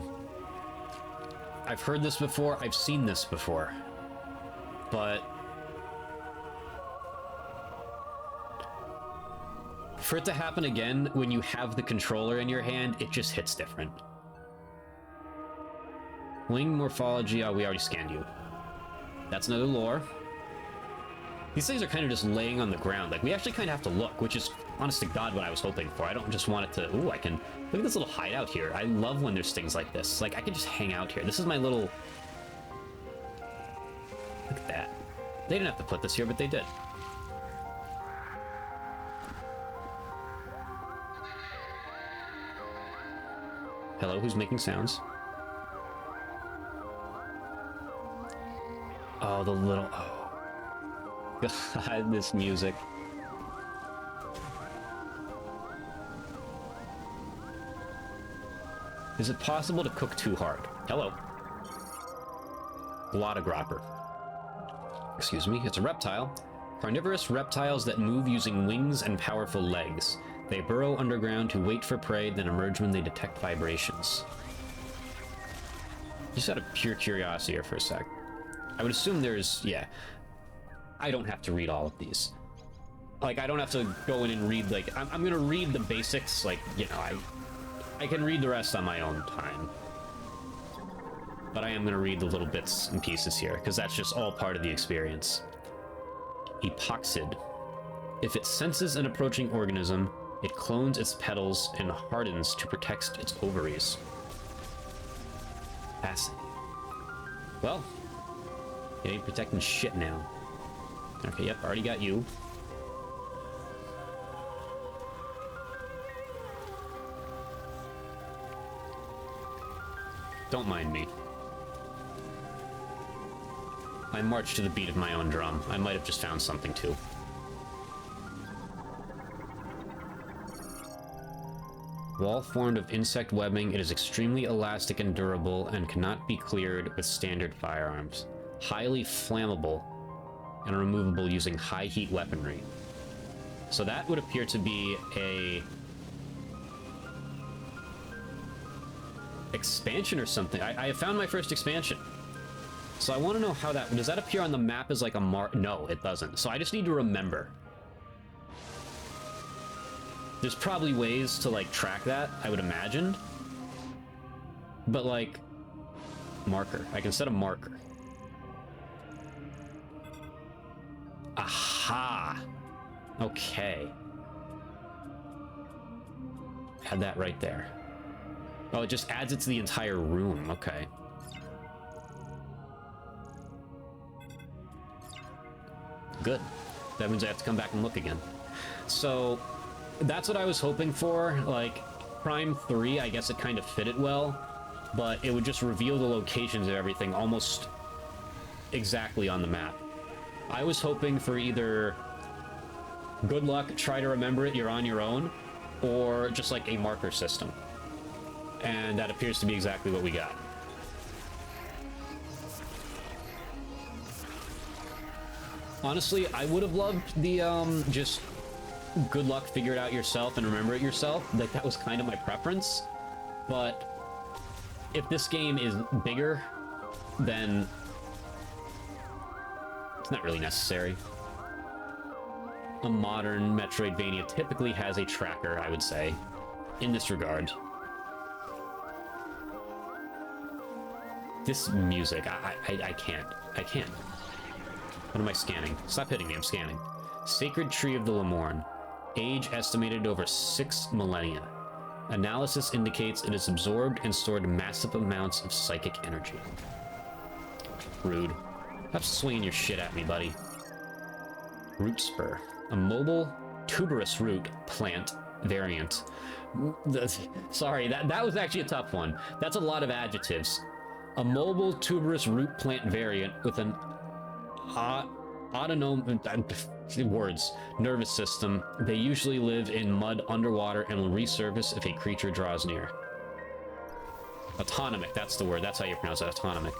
I've heard this before, I've seen this before, but for it to happen again when you have the controller in your hand, it just hits different. Wing morphology, oh, we already scanned you. That's another lore. These things are kind of just laying on the ground. Like, we actually kind of have to look, which is, honest to God, what I was hoping for. I don't just want it to... Ooh, I can... Look at this little hideout here. I love when there's things like this. Like, I can just hang out here. This is my little... Look at that. They didn't have to put this here, but they did. Hello, who's making sounds? Oh, the little... Oh. God, this music. Is it possible to cook too hard? Hello. Glottigropper. Excuse me, it's a reptile. Carnivorous reptiles that move using wings and powerful legs. They burrow underground to wait for prey, then emerge when they detect vibrations. Just out of pure curiosity here for a sec. I would assume there's... yeah. I don't have to read all of these. Like, I don't have to go in and read, like... I'm gonna read the basics, like, you know, I can read the rest on my own time. But I am gonna read the little bits and pieces here, because that's just all part of the experience. Epoxid. If it senses an approaching organism, it clones its petals and hardens to protect its ovaries. Fascinating. Well, it ain't protecting shit now. Okay, yep, already got you. Don't mind me. I march to the beat of my own drum. I might have just found something too. Wall formed of insect webbing, it is extremely elastic and durable and cannot be cleared with standard firearms. Highly flammable and removable using high heat weaponry. So that would appear to be a expansion or something. I have found my first expansion. So I want to know how that... Does that appear on the map as like a mark? No, it doesn't. So I just need to remember. There's probably ways to like track that, I would imagine. But like... Marker. I can set a marker. Aha! Okay. Had that right there. Oh, it just adds it to the entire room. Okay. Good. That means I have to come back and look again. So, that's what I was hoping for. Like, Prime 3, I guess it kind of fit it well, but it would just reveal the locations of everything almost exactly on the map. I was hoping for either good luck, try to remember it, you're on your own, or just like a marker system. And that appears to be exactly what we got. Honestly, I would have loved the, just good luck, figure it out yourself and remember it yourself. Like, that was kind of my preference. But if this game is bigger, then it's not really necessary. A modern Metroidvania typically has a tracker, I would say, in this regard. This music, I can't. I can't. What am I scanning? Stop hitting me, I'm scanning. Sacred Tree of the Lemorn. Age estimated over 6 millennia. Analysis indicates it has absorbed and stored massive amounts of psychic energy. Rude. Stop swinging your shit at me, buddy. Root Spur. A mobile tuberous root plant variant. Sorry, that was actually a tough one. That's a lot of adjectives. A mobile tuberous root plant variant with an autonomous words nervous system. They usually live in mud underwater and will resurface if a creature draws near. Autonomic, that's the word. That's how you pronounce it. Autonomic.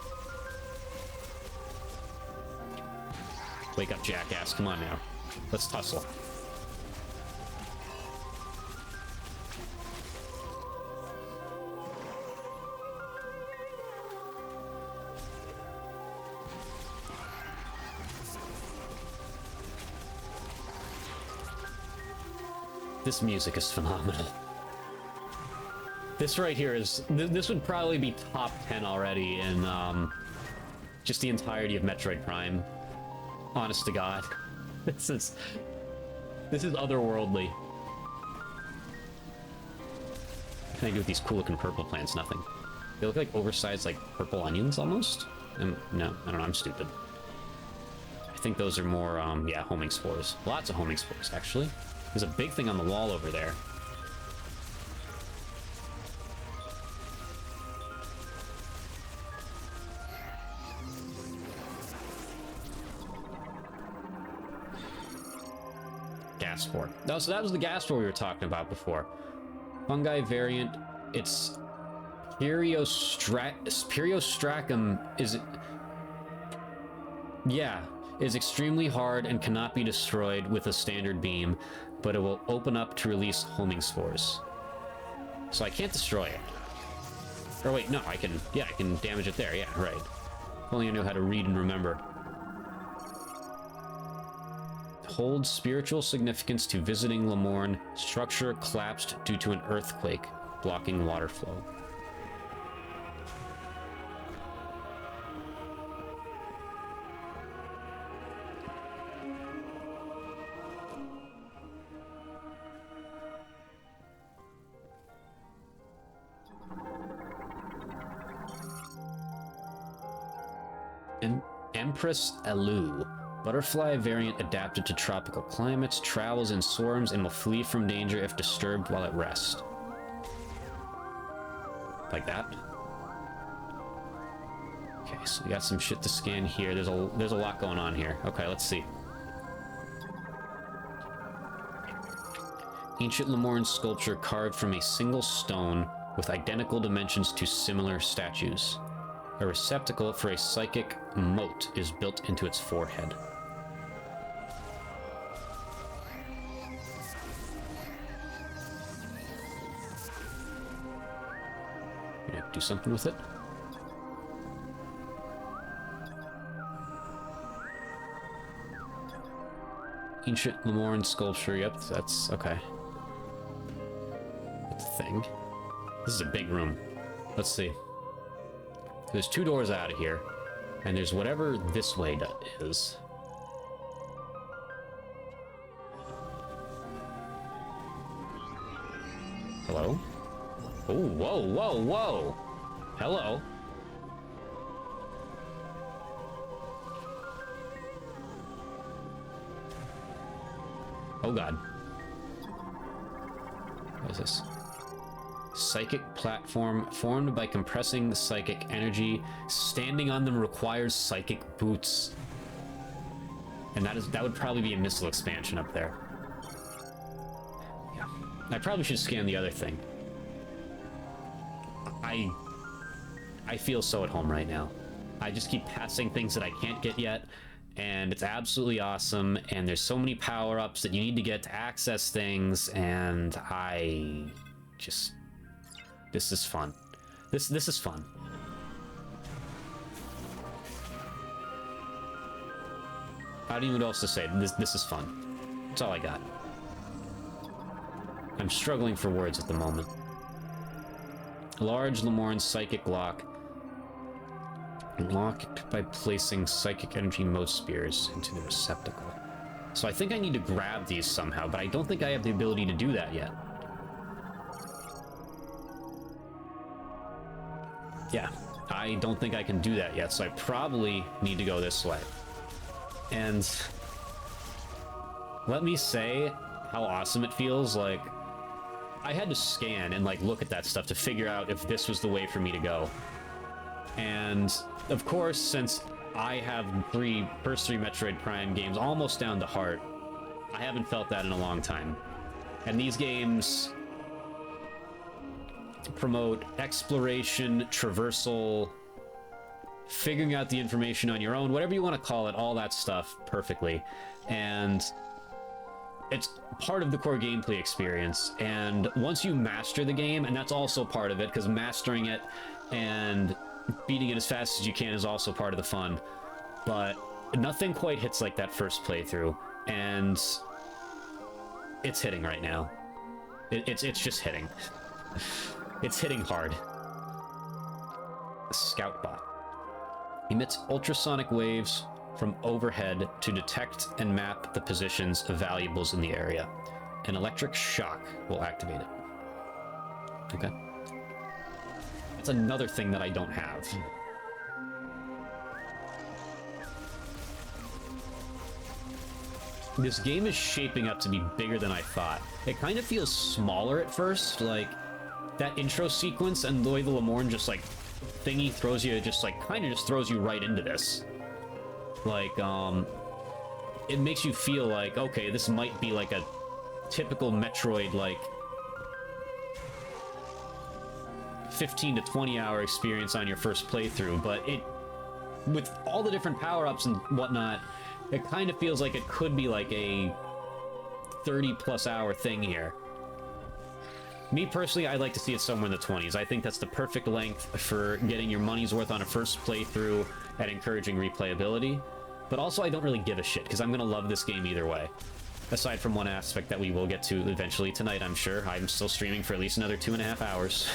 Wake up, jackass. Come on now. Let's tussle. This music is phenomenal. This right here is... This would probably be top 10 already in just the entirety of Metroid Prime. Honest to God. This is otherworldly. What can I do with these cool looking purple plants? Nothing. They look like oversized, like, purple onions almost? No, I don't know, I'm stupid. I think those are more, yeah, homing spores. Lots of homing spores, actually. There's a big thing on the wall over there. Gas spore. No, so that was the gas spore we were talking about before. Fungi variant. It's Periostracum is... Yeah, is extremely hard and cannot be destroyed with a standard beam, but it will open up to release homing spores. So I can't destroy it. Or wait, no, I can... Yeah, I can damage it there. Yeah, right. If only I knew how to read and remember. Holds spiritual significance to visiting Lemorn. Structure collapsed due to an earthquake, blocking water flow. Empress Elu. Butterfly variant adapted to tropical climates, travels in swarms, and will flee from danger if disturbed while at rest. Like that. Okay, so we got some shit to scan here. There's a lot going on here. Okay, let's see. Ancient Lemorn sculpture carved from a single stone with identical dimensions to similar statues. A receptacle for a psychic mote is built into its forehead. Gonna do something with it. Ancient Lemorn sculpture, yep, that's okay. That's a thing. This is a big room. Let's see. There's 2 doors out of here, and there's whatever this way is. Hello? Oh, whoa, whoa, whoa! Hello? Oh god. What is this? Psychic platform formed by compressing the psychic energy. Standing on them requires psychic boots. And that would probably be a missile expansion up there. Yeah. I probably should scan the other thing. I feel so at home right now. I just keep passing things that I can't get yet, and it's absolutely awesome, and there's so many power-ups that you need to get to access things, and I just... This is fun. This is fun. I don't even know what else to say. This is fun. That's all I got. I'm struggling for words at the moment. Large Lemorne psychic lock. Locked by placing psychic energy mode spears into the receptacle. So I think I need to grab these somehow, but I don't think I have the ability to do that yet. Yeah, I don't think I can do that yet, so I probably need to go this way. And let me say how awesome it feels. Like, I had to scan and like look at that stuff to figure out if this was the way for me to go. And of course, since I have first three Metroid Prime games almost down to heart, I haven't felt that in a long time. And these games promote exploration, traversal, figuring out the information on your own, whatever you want to call it, all that stuff perfectly. And it's part of the core gameplay experience. And once you master the game, and that's also part of it, because mastering it and beating it as fast as you can is also part of the fun. But nothing quite hits like that first playthrough, and it's hitting right now. It's just hitting. It's hitting hard. Scout bot emits ultrasonic waves from overhead to detect and map the positions of valuables in the area. An electric shock will activate it. Okay. That's another thing that I don't have. This game is shaping up to be bigger than I thought. It kind of feels smaller at first, like that intro sequence and the way the Lemorne just like thingy throws you, just like kind of just throws you right into this. Like, it makes you feel like, okay, this might be like a typical Metroid, like 15 to 20 hour experience on your first playthrough, but it, with all the different power-ups and whatnot, it kind of feels like it could be like a 30+ hour thing here. Me personally, I'd like to see it somewhere in the 20s. I think that's the perfect length for getting your money's worth on a first playthrough and encouraging replayability. But also, I don't really give a shit, because I'm going to love this game either way. Aside from one aspect that we will get to eventually tonight, I'm sure. I'm still streaming for at least another 2.5 hours.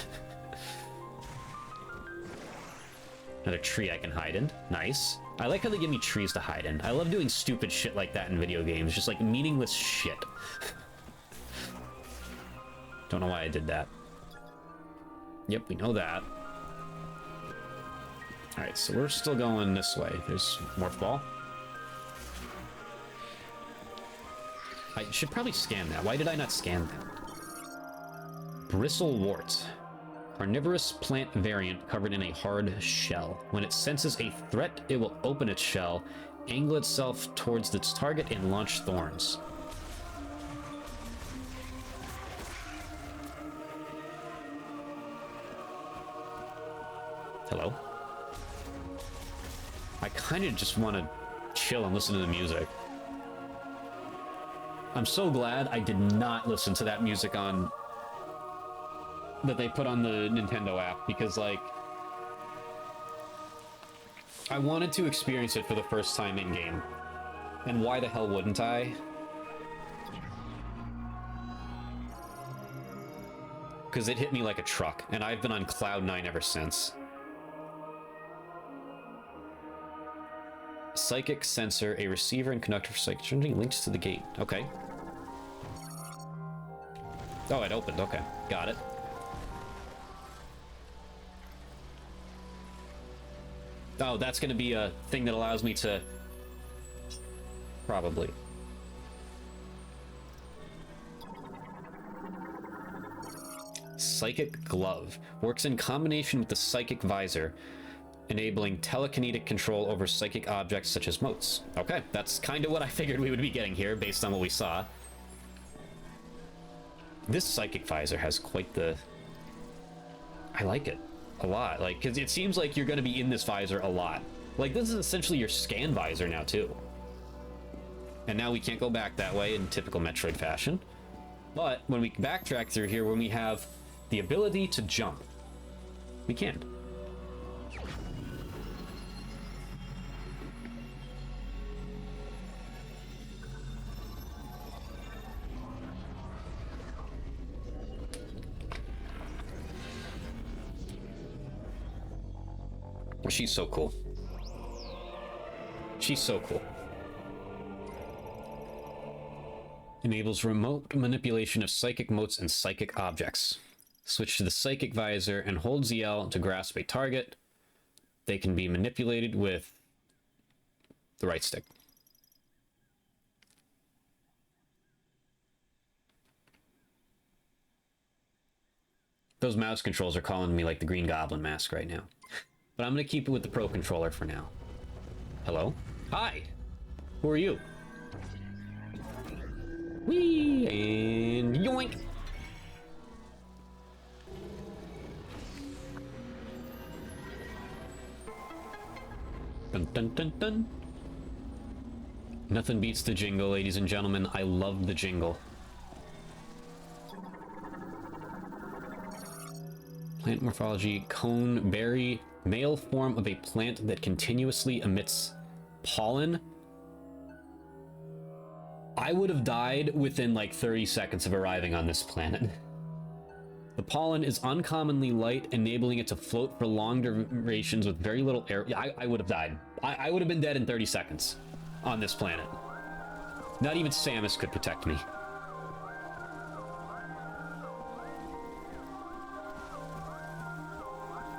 Another tree I can hide in. Nice. I like how they give me trees to hide in. I love doing stupid shit like that in video games. Just like meaningless shit. Don't know why I did that. Yep, we know that. Alright, so we're still going this way. There's Morph Ball. I should probably scan that. Why did I not scan that? Bristlewort. Carnivorous plant variant covered in a hard shell. When it senses a threat, it will open its shell, angle itself towards its target, and launch thorns. Hello? I kind of just want to chill and listen to the music. I'm so glad I did not listen to that music on... that they put on the Nintendo app, because, like... I wanted to experience it for the first time in-game. And why the hell wouldn't I? Because it hit me like a truck, and I've been on Cloud 9 ever since. Psychic sensor, a receiver and conductor for psychic transmitting links to the gate. Okay. Oh, it opened. Okay. Got it. Oh, that's going to be a thing that allows me to... Probably. Psychic Glove. Works in combination with the Psychic Visor, enabling telekinetic control over psychic objects such as motes. Okay, that's kind of what I figured we would be getting here based on what we saw. This Psychic Visor has quite the... I like it a lot. Like, because it seems like you're going to be in this visor a lot. Like, this is essentially your scan visor now, too. And now we can't go back that way in typical Metroid fashion. But when we backtrack through here, when we have the ability to jump, we can. She's so cool. She's so cool. Enables remote manipulation of psychic motes and psychic objects. Switch to the Psychic Visor and hold ZL to grasp a target. They can be manipulated with the right stick. Those mouse controls are calling me like the Green Goblin mask right now. But I'm going to keep it with the Pro Controller for now. Hello? Hi! Who are you? Whee! And yoink! Dun dun dun dun. Nothing beats the jingle, ladies and gentlemen. I love the jingle. Plant morphology, cone, berry, male form of a plant that continuously emits pollen. I would have died within like 30 seconds of arriving on this planet. The pollen is uncommonly light, enabling it to float for long durations with very little air. I would have died. I would have been dead in 30 seconds on this planet. Not even Samus could protect me.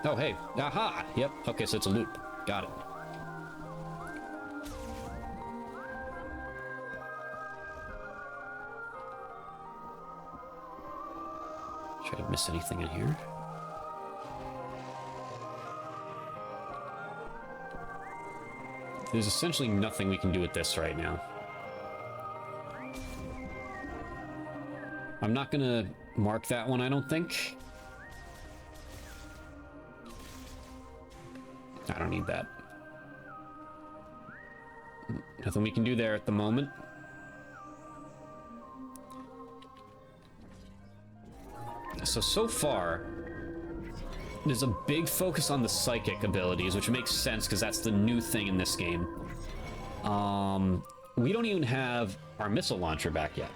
Oh, hey. Aha! Yep. Okay, so it's a loop. Got it. Should I miss anything in here? There's essentially nothing we can do with this right now. I'm not gonna mark that one, I don't think. I don't need that. Nothing we can do there at the moment. So far, there's a big focus on the psychic abilities, which makes sense because that's the new thing in this game. We don't even have our missile launcher back yet.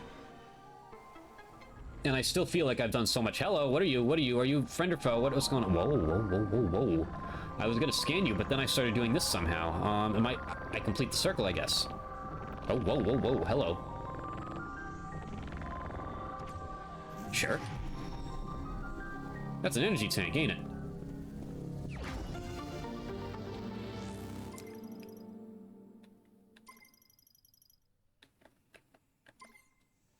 And I still feel like I've done so much. Hello, what are you? What are you? Are you friend or foe? What's going on? Whoa, whoa, whoa, whoa, whoa. I was gonna scan you, but then I started doing this somehow. I complete the circle, I guess. Oh, whoa, whoa, whoa, hello. Sure. That's an energy tank, ain't it?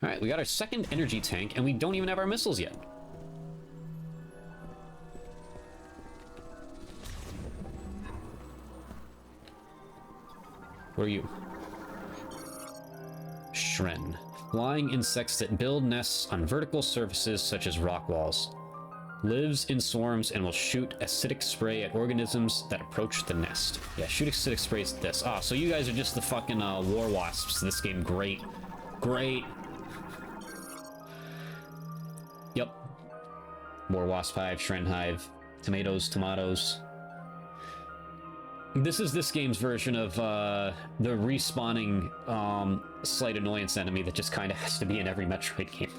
Alright, we got our second energy tank, and we don't even have our missiles yet. Where are you? Shren. Flying insects that build nests on vertical surfaces such as rock walls. Lives in swarms and will shoot acidic spray at organisms that approach the nest. Yeah, shoot acidic sprays at this. Ah, so you guys are just the fucking war wasps this game. Great. Great. Yep. War wasp hive, Shren hive, tomatoes. This is this game's version of the respawning slight annoyance enemy that just kind of has to be in every Metroid game.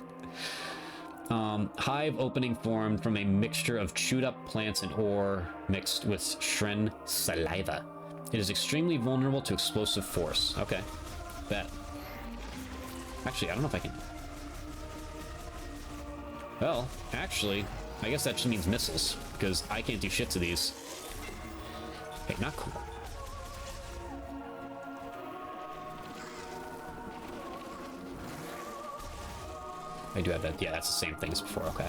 Hive opening formed from a mixture of chewed up plants and ore mixed with Shren saliva. It is extremely vulnerable to explosive force. Okay, bet. Actually, I don't know if I can... Well, actually, I guess that just means missiles, because I can't do shit to these. Hey, not cool. I do have that. Yeah, that's the same thing as before. Okay.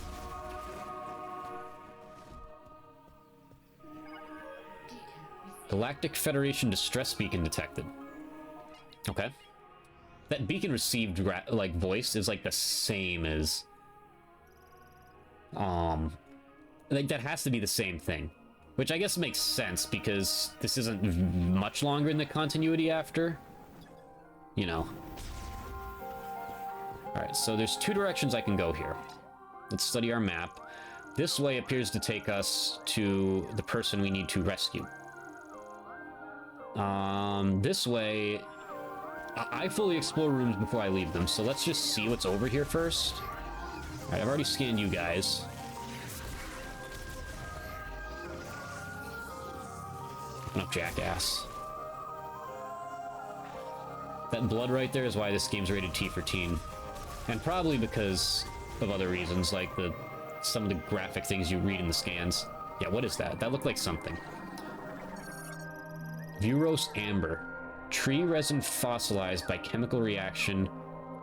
Galactic Federation distress beacon detected. Okay. That beacon received, like, voice is, like, the same as... Like, that has to be the same thing. Which I guess makes sense, because this isn't much longer in the continuity after. You know. Alright, so there's two directions I can go here. Let's study our map. This way appears to take us to the person we need to rescue. This way... I fully explore rooms before I leave them, so let's just see what's over here first. Alright, I've already scanned you guys. Open up, jackass. That blood right there is why this game's rated T for teen. And probably because of other reasons, like some of the graphic things you read in the scans. Yeah, what is that? That looked like something. Vuros amber. Tree resin fossilized by chemical reaction.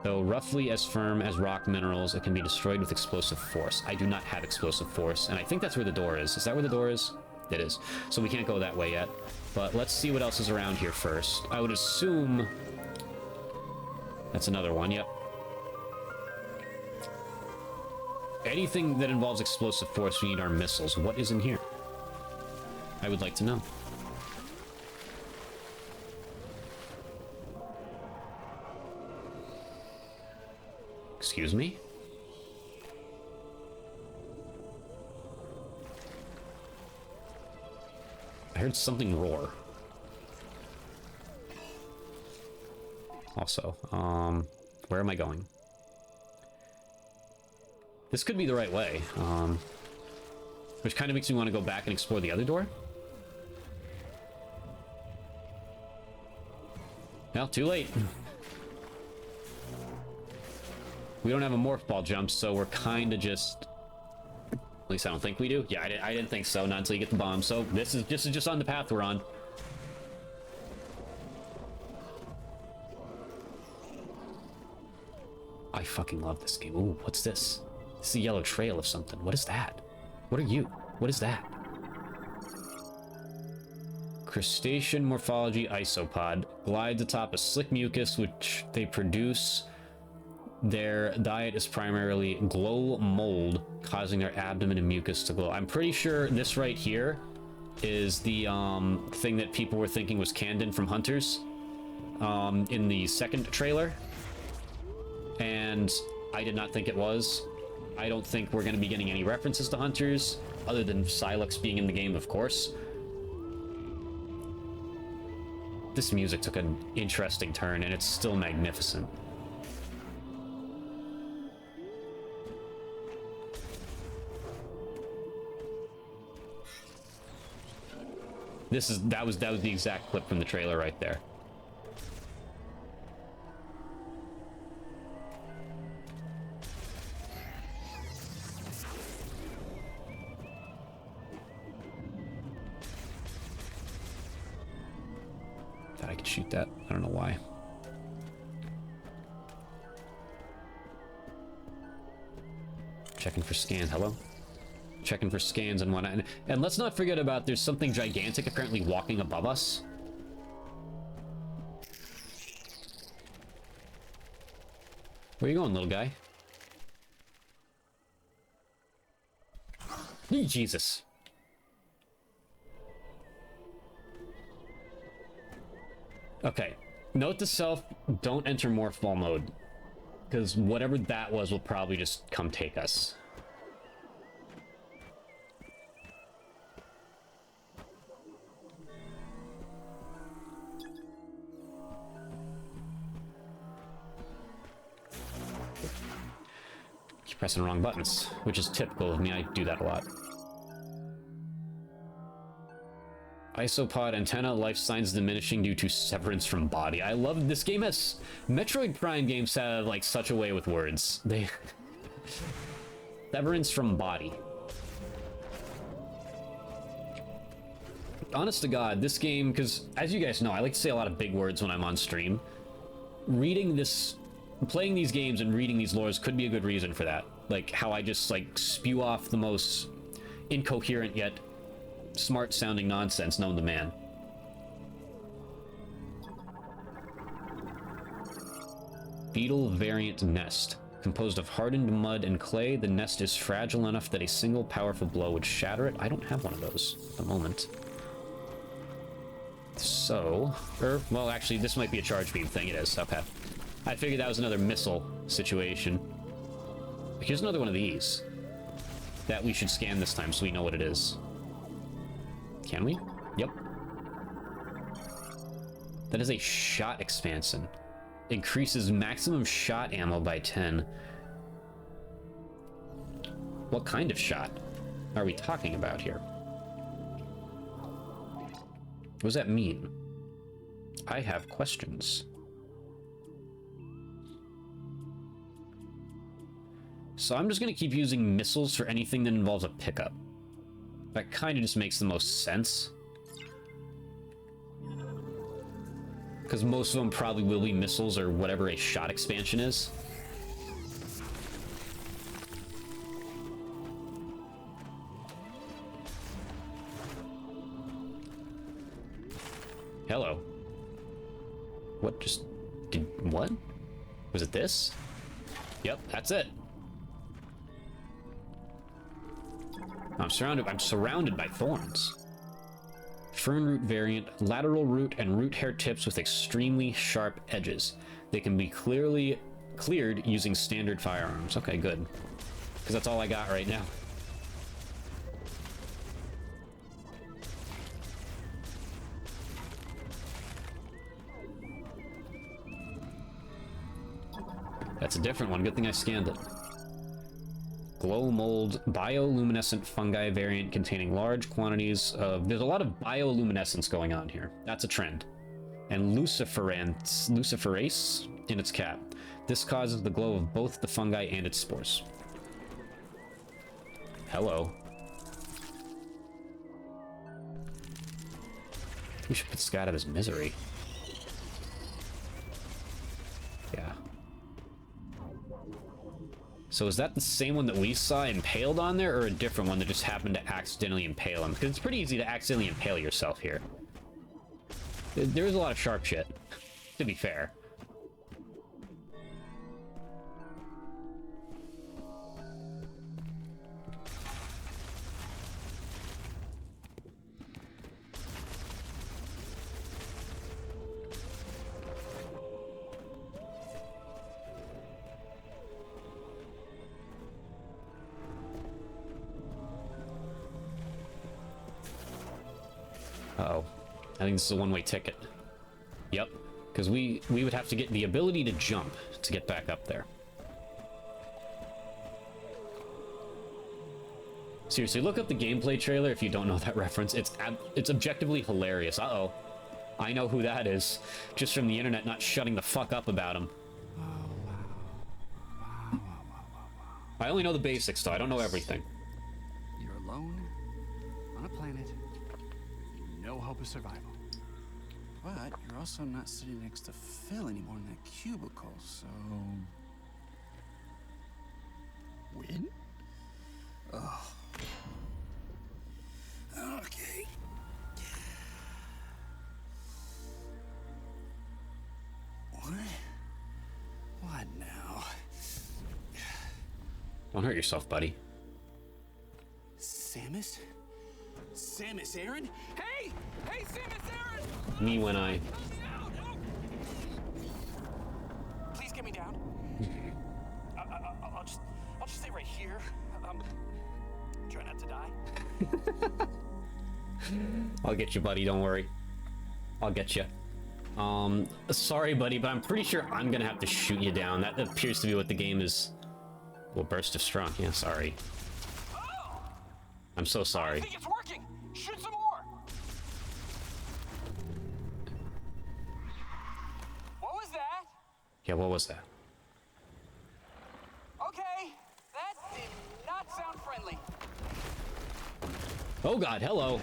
Though roughly as firm as rock minerals, it can be destroyed with explosive force. I do not have explosive force, and I think that's where the door is. Is that where the door is? It is. So we can't go that way yet. But let's see what else is around here first. I would assume... That's another one, yep. Anything that involves explosive force, we need our missiles. What is in here? I would like to know. Excuse me? I heard something roar. Also, where am I going? This could be the right way, which kind of makes me want to go back and explore the other door. Well, too late. We don't have a morph ball jump, so we're kind of just... At least I don't think we do. Yeah, I didn't think so, not until you get the bomb. So this is just on the path we're on. I fucking love this game. Ooh, what's this? This is a yellow trail of something. What is that? What are you? What is that? Crustacean morphology isopod. Glides atop a slick mucus which they produce. Their diet is primarily glow mold, causing their abdomen and mucus to glow. I'm pretty sure this right here is the thing that people were thinking was Candon from Hunters in the second trailer. And I did not think it was. I don't think we're going to be getting any references to Hunters, other than Silex being in the game, of course. This music took an interesting turn, and it's still magnificent. That was the exact clip from the trailer right there. Thought I could shoot that. I don't know why. Checking for scans. Hello? Checking for scans and whatnot. And let's not forget about there's something gigantic apparently walking above us. Where are you going, little guy? Jesus. Okay. Note to self, don't enter morph ball mode. Because whatever that was will probably just come take us. Keep pressing the wrong buttons, which is typical of me. I do that a lot. Isopod antenna, life signs diminishing due to severance from body. I love this game. Has Metroid Prime games have like such a way with words. They severance from body. Honest to God, this game, because as you guys know, I like to say a lot of big words when I'm on stream. Playing these games and reading these lores could be a good reason for that. Like how I just like spew off the most incoherent yet smart sounding nonsense known to man. beetle variant nest. Composed of hardened mud and clay, the nest is fragile enough that a single powerful blow would shatter it. I don't have one of those at the moment. So, well, actually, this might be a charge beam thing. It is. Okay. I figured that was another missile situation. Here's another one of these that we should scan this time so we know what it is. Can we? Yep. That is a shot expansion. Increases maximum shot ammo by 10. What kind of shot are we talking about here? What does that mean? I have questions. So I'm just going to keep using missiles for anything that involves a pickup. That kind of just makes the most sense. Because most of them probably will be missiles or whatever a shot expansion is. Hello. What just... what? Was it this? Yep, that's it. I'm surrounded by thorns. Fern root variant, lateral root and root hair tips with extremely sharp edges. They can be cleared using standard firearms. Okay, good. Because that's all I got right now. That's a different one. Good thing I scanned it. Glow mold bioluminescent fungi variant containing large quantities of... There's a lot of bioluminescence going on here. That's a trend. And luciferase in its cap. This causes the glow of both the fungi and its spores. Hello. We should put Scott out of his misery. Yeah. So is that the same one that we saw impaled on there, or a different one that just happened to accidentally impale him? Because it's pretty easy to accidentally impale yourself here. There's a lot of sharp shit, to be fair. Uh-oh. I think this is a one-way ticket. Yep. Because we would have to get the ability to jump to get back up there. Seriously, look up the gameplay trailer if you don't know that reference. It's objectively hilarious. Uh-oh. I know who that is. Just from the internet not shutting the fuck up about him. I only know the basics, though. I don't know everything. You're alone on a planet. No hope of survival. But you're also not sitting next to Phil anymore in that cubicle, so... Win? Oh. Okay. What? What now? Don't hurt yourself, buddy. Samus? Samus Aran? Hey! Hey, Samus Aran! Me when I... Please get me down. I'll just stay right here. Try not to die. I'll get you, buddy. Don't worry. I'll get you. Sorry, buddy, but I'm pretty sure I'm gonna have to shoot you down. That appears to be what the game is. Well, burst of strong. Yeah, sorry. Oh! I'm so sorry. I think it's working. Shoot some more. What was that? Yeah, what was that? Okay, that did not sound friendly. Oh god, hello.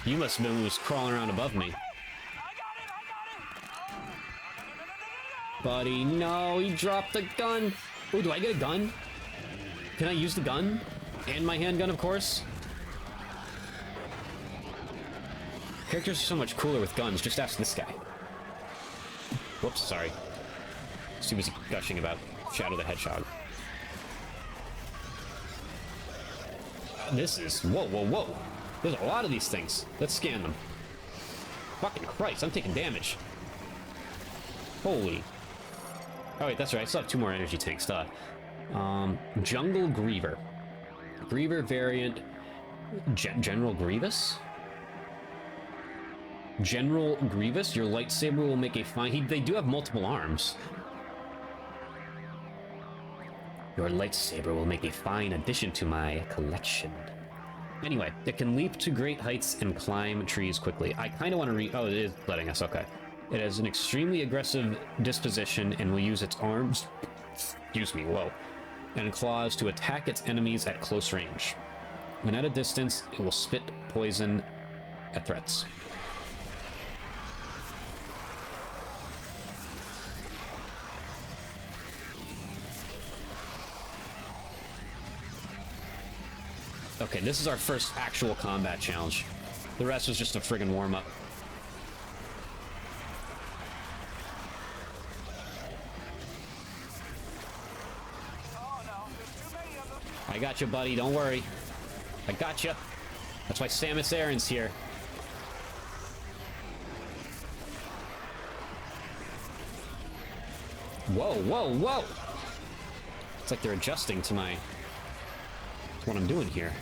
You must have been who was crawling around above me. I got it! Oh, no. Buddy, no, he dropped the gun. Oh, do I get a gun? Can I use the gun? And my handgun, of course. Characters are so much cooler with guns. Just ask this guy. Whoops, sorry. he was gushing about Shadow the Hedgehog. This is... Whoa, whoa, whoa. There's a lot of these things. Let's scan them. Fucking Christ, I'm taking damage. Holy. Oh, wait, that's right. I still have 2 more energy tanks, duh. Jungle Griever. Griever variant... General Grievous? General Grievous? Your lightsaber will make a fine... They do have multiple arms. Your lightsaber will make a fine addition to my collection. Anyway, it can leap to great heights and climb trees quickly. I kind of want to read... Oh, it is letting us, okay. It has an extremely aggressive disposition and will use its arms... Excuse me, whoa. And claws to attack its enemies at close range. When at a distance, it will spit poison at threats. Okay, this is our first actual combat challenge. The rest was just a friggin' warm-up. I got you, buddy. Don't worry. I got you. That's why Samus Aran's here. Whoa, whoa, whoa! It's like they're adjusting to my... to what I'm doing here.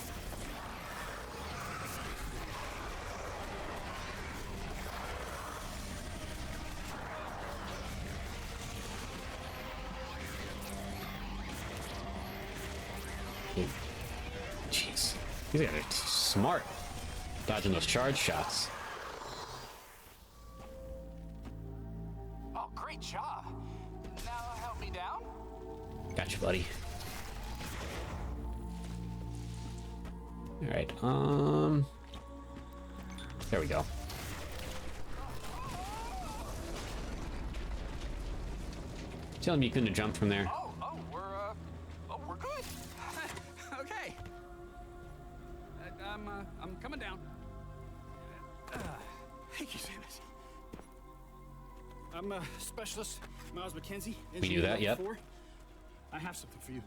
Jeez. These guys are smart. Dodging those charge shots. Oh, great job. Now help me down. Gotcha, buddy. Alright, there we go. Telling me you couldn't have jumped from there. We're good. Okay. I'm coming down. Thank you, Samus. I'm Specialist Miles McKenzie. We knew that, yep. I have something for you.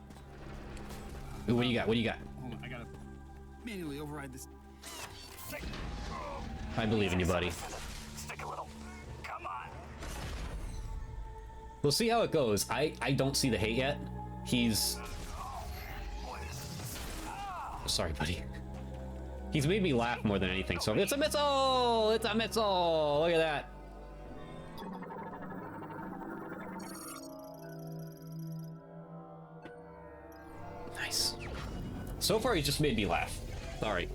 Ooh, what do you got? What do you got? Hold on, I gotta manually override this. I believe in you, buddy. Stick a little. Come on. We'll see how it goes. I don't see the hate yet. He's... Sorry, buddy. He's made me laugh more than anything, so it's a missile! It's a missile! Look at that. Nice. So far, he's just made me laugh. Sorry.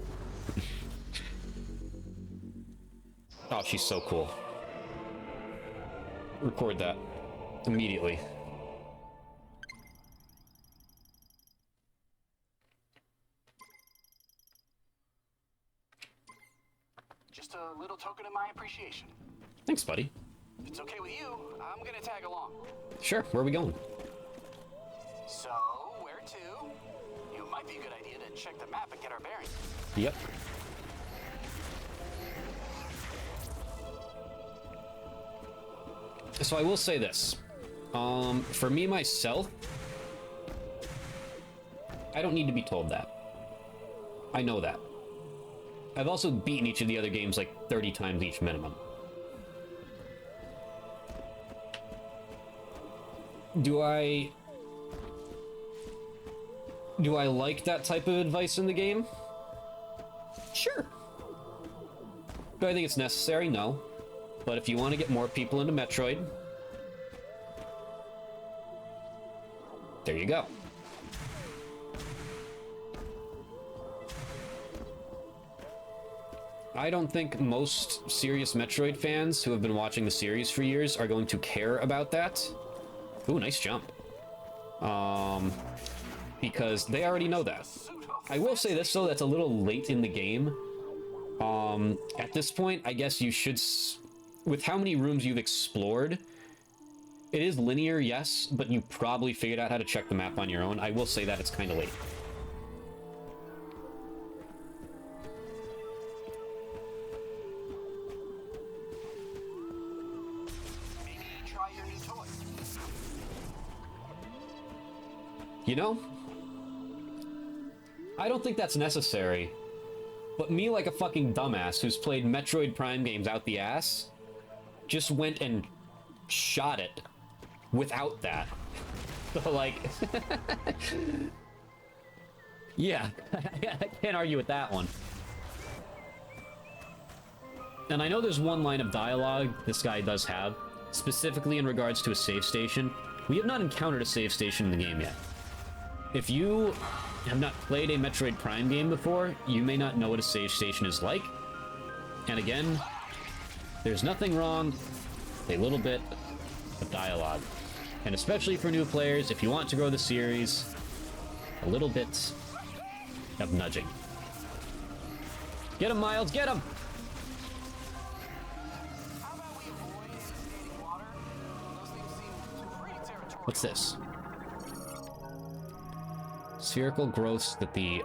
Oh, she's so cool. Record that. Immediately. Just a little token of my appreciation. Thanks, buddy. If it's okay with you, I'm gonna tag along. Sure, where are we going? So, where to? It might be a good idea to check the map and get our bearings. Yep. So I will say this. For me, myself, I don't need to be told that. I know that. I've also beaten each of the other games like 30 times each minimum. Do I like that type of advice in the game? Sure. Do I think it's necessary? No. But if you want to get more people into Metroid, there you go. I don't think most serious Metroid fans who have been watching the series for years are going to care about that. Ooh, nice jump. Because they already know that. I will say this, though, that's a little late in the game. At this point, I guess you should... With how many rooms you've explored, it is linear, yes, but you probably figured out how to check the map on your own. I will say that it's kind of late. Maybe try your new toy. You know? I don't think that's necessary. But me, like a fucking dumbass who's played Metroid Prime games out the ass, just went and shot it without that. So, like... yeah, I can't argue with that one. And I know there's one line of dialogue this guy does have, specifically in regards to a save station. We have not encountered a save station in the game yet. If you have not played a Metroid Prime game before, you may not know what a save station is like. And again, there's nothing wrong with a little bit of dialogue. And especially for new players, if you want to grow the series, a little bit of nudging. Get him, Miles, get him! What's this? Spherical growths that the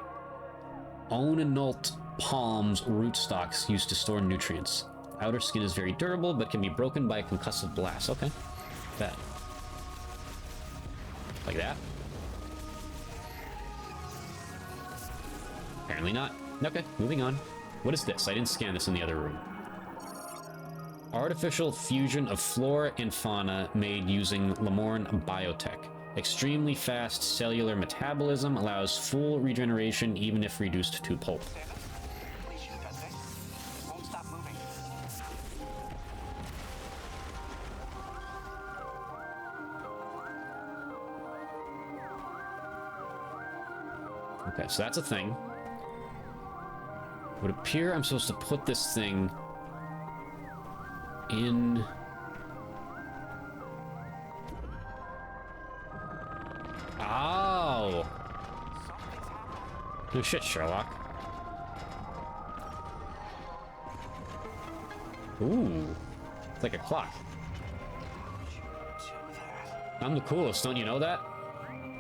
Onanult palm's rootstocks use to store nutrients. Outer skin is very durable, but can be broken by a concussive blast. Okay. That. Like that? Apparently not. Okay, moving on. What is this? I didn't scan this in the other room. Artificial fusion of flora and fauna made using Lamorn biotech. Extremely fast cellular metabolism allows full regeneration even if reduced to pulp. Okay, so that's a thing. It would appear I'm supposed to put this thing in... Oh! No shit, Sherlock. Ooh. It's like a clock. I'm the coolest, don't you know that?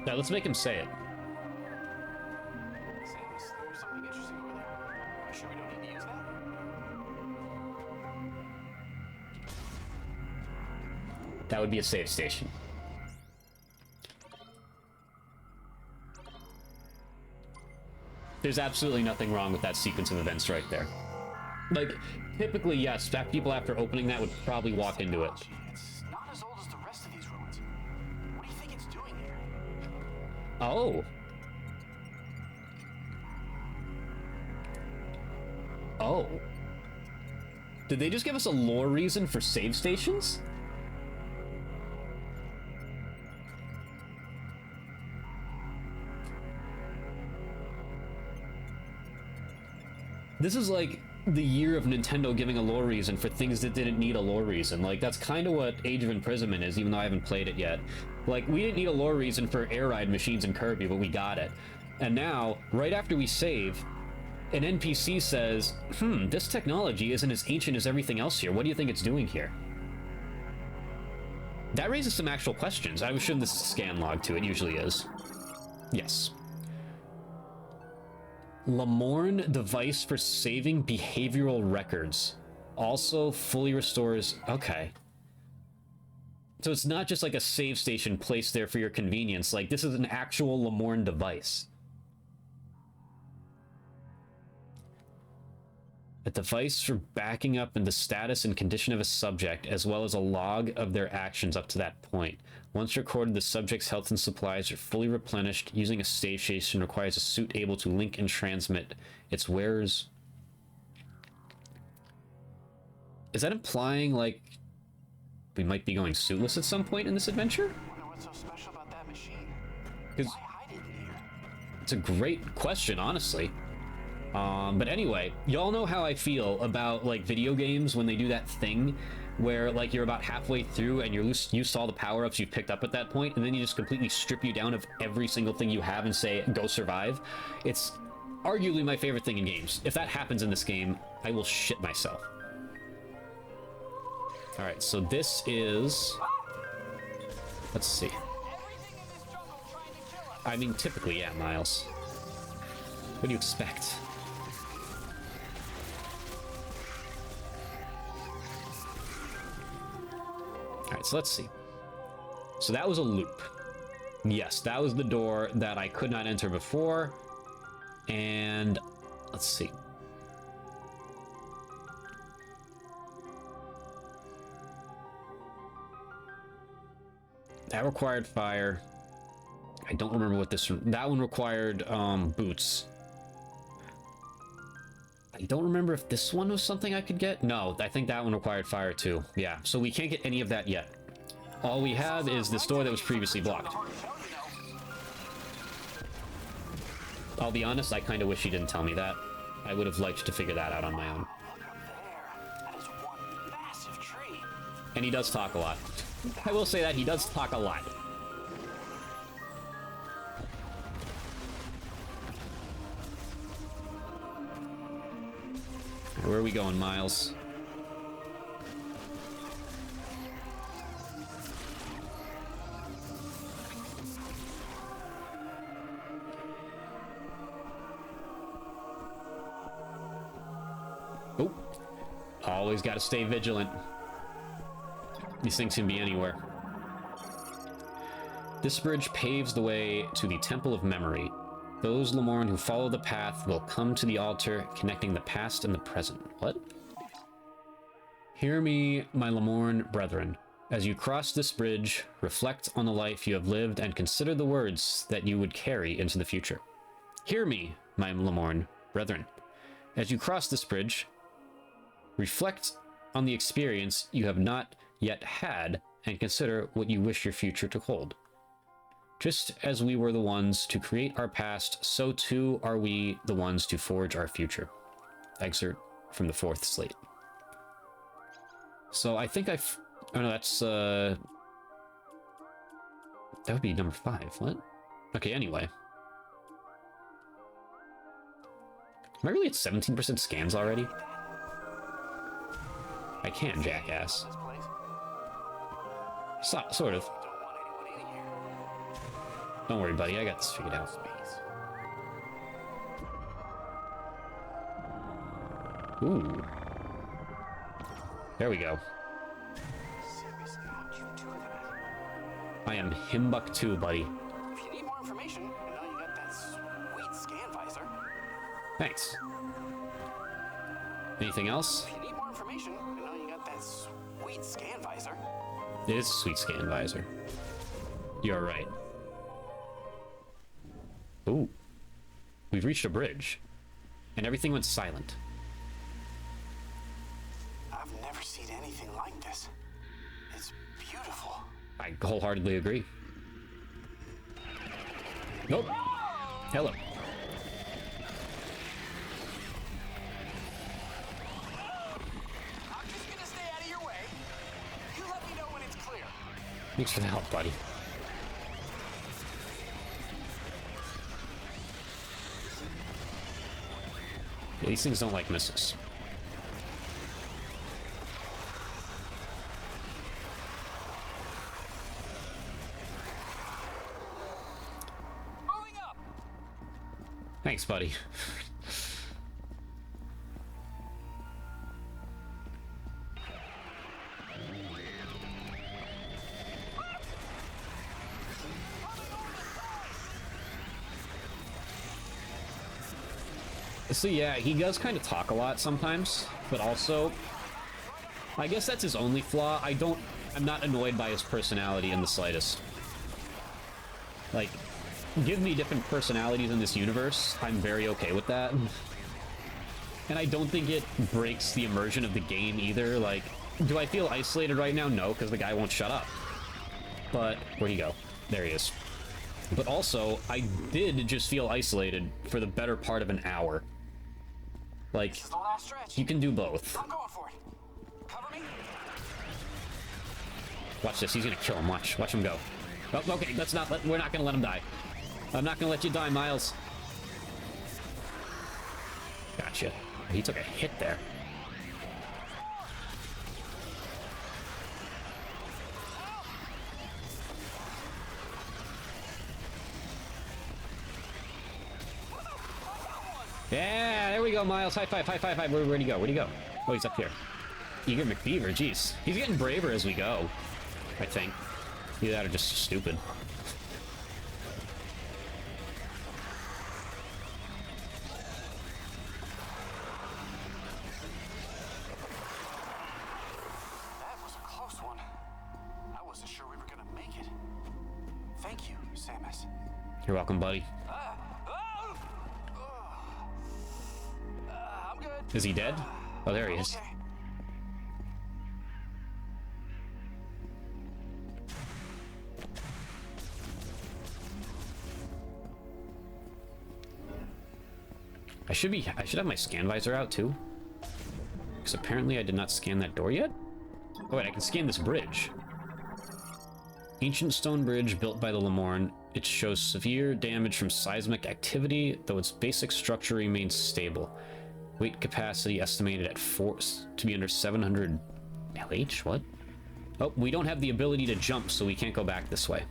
Yeah, let's make him say it. That would be a save station. There's absolutely nothing wrong with that sequence of events right there. Like, typically, yes, people after opening that would probably walk into it. It's not as old as the rest of these ruins. What do you think it's doing here? Oh. Oh. Did they just give us a lore reason for save stations? This is like the year of Nintendo giving a lore reason for things that didn't need a lore reason. Like, that's kind of what Age of Imprisonment is, even though I haven't played it yet. Like, we didn't need a lore reason for air ride machines in Kirby, but we got it. And now, right after we save, an NPC says, this technology isn't as ancient as everything else here. What do you think it's doing here? That raises some actual questions. I was sure this is a scan log too. It usually is. Yes. Lamorn device for saving behavioral records. Also fully restores... Okay. So it's not just like a save station placed there for your convenience. Like, this is an actual Lamorn device. A device for backing up in the status and condition of a subject, as well as a log of their actions up to that point. Once recorded, the subject's health and supplies are fully replenished. Using a save station requires a suit able to link and transmit its wearers. Is that implying, like, we might be going suitless at some point in this adventure? What's so special about that machine? Because Why hide it in here? it's a great question, honestly. But anyway, y'all know how I feel about, like, video games when they do that thing where, like, you're about halfway through and you saw the power-ups you've picked up at that point, and then you just completely strip you down of every single thing you have and say, go survive. It's arguably my favorite thing in games. If that happens in this game, I will shit myself. Alright, so this is... Let's see. I mean, typically, yeah, Miles. What do you expect? Alright, so let's see. So that was a loop. Yes, that was the door that I could not enter before. And let's see. That required fire. I don't remember what this one... That one required boots. I don't remember if this one was something I could get. No, I think that one required fire too. Yeah, so we can't get any of that yet. All we have is this door that was previously blocked. I'll be honest, I kind of wish he didn't tell me that. I would have liked to figure that out on my own. And he does talk a lot. I will say that he does talk a lot. Where are we going, Miles? Oh, always got to stay vigilant. These things can be anywhere. This bridge paves the way to the Temple of Memory. Those Lemorn who follow the path will come to the altar, connecting the past and the present. What? Hear me, my Lemorn brethren. As you cross this bridge, reflect on the life you have lived and consider the words that you would carry into the future. Hear me, my Lemorn brethren. As you cross this bridge, reflect on the experience you have not yet had and consider what you wish your future to hold. Just as we were the ones to create our past, so too are we the ones to forge our future. Excerpt from the 4th slate. So I think oh no, that's, that would be number 5. What? Okay, anyway. Am I really at 17% scans already? I can, jackass. Sort of. Don't worry, buddy. I got this figured out. Ooh. There we go. I am Himbuktu, buddy. If you need more information, you know you got that sweet scan visor. Thanks. Anything else? If you need more information, you know you got that sweet scan visor. It is a sweet scan visor. You're right. Ooh. We've reached a bridge. And everything went silent. I've never seen anything like this. It's beautiful. I wholeheartedly agree. Nope. Hello. I'm just gonna stay out of your way. You let me know when it's clear. Thanks for the help, buddy. Yeah, these things don't like missiles. Moving up. Thanks, buddy. So yeah, he does kind of talk a lot sometimes, but also, I guess that's his only flaw. I'm not annoyed by his personality in the slightest. Like, give me different personalities in this universe, I'm very okay with that. And I don't think it breaks the immersion of the game either. Like, do I feel isolated right now? No, because the guy won't shut up. But, where'd he go? There he is. But also, I did just feel isolated for the better part of an hour. Like, This is the last stretch. you can do both. I'm going for it. Cover me. Watch this, he's gonna kill him, watch him go. Oh, okay, we're not gonna let him die. I'm not gonna let you die, Miles. Gotcha. He took a hit there. Yeah, there we go, Miles. High five, high five, high. Where'd he go? Where'd he go? Oh, he's up here. Eager McBeaver, jeez. He's getting braver as we go, I think. Either that or just stupid. Thank you, Samus. You're welcome, buddy. I'm good. Is he dead? Oh, there he is. Okay. I should have my scan visor out too. Because apparently I did not scan that door yet. Oh wait, I can scan this bridge. Ancient stone bridge built by the Lemorn. It shows severe damage from seismic activity, though its basic structure remains stable. Weight capacity estimated at force to be under 700 LH. What? Oh, we don't have the ability to jump, so we can't go back this way.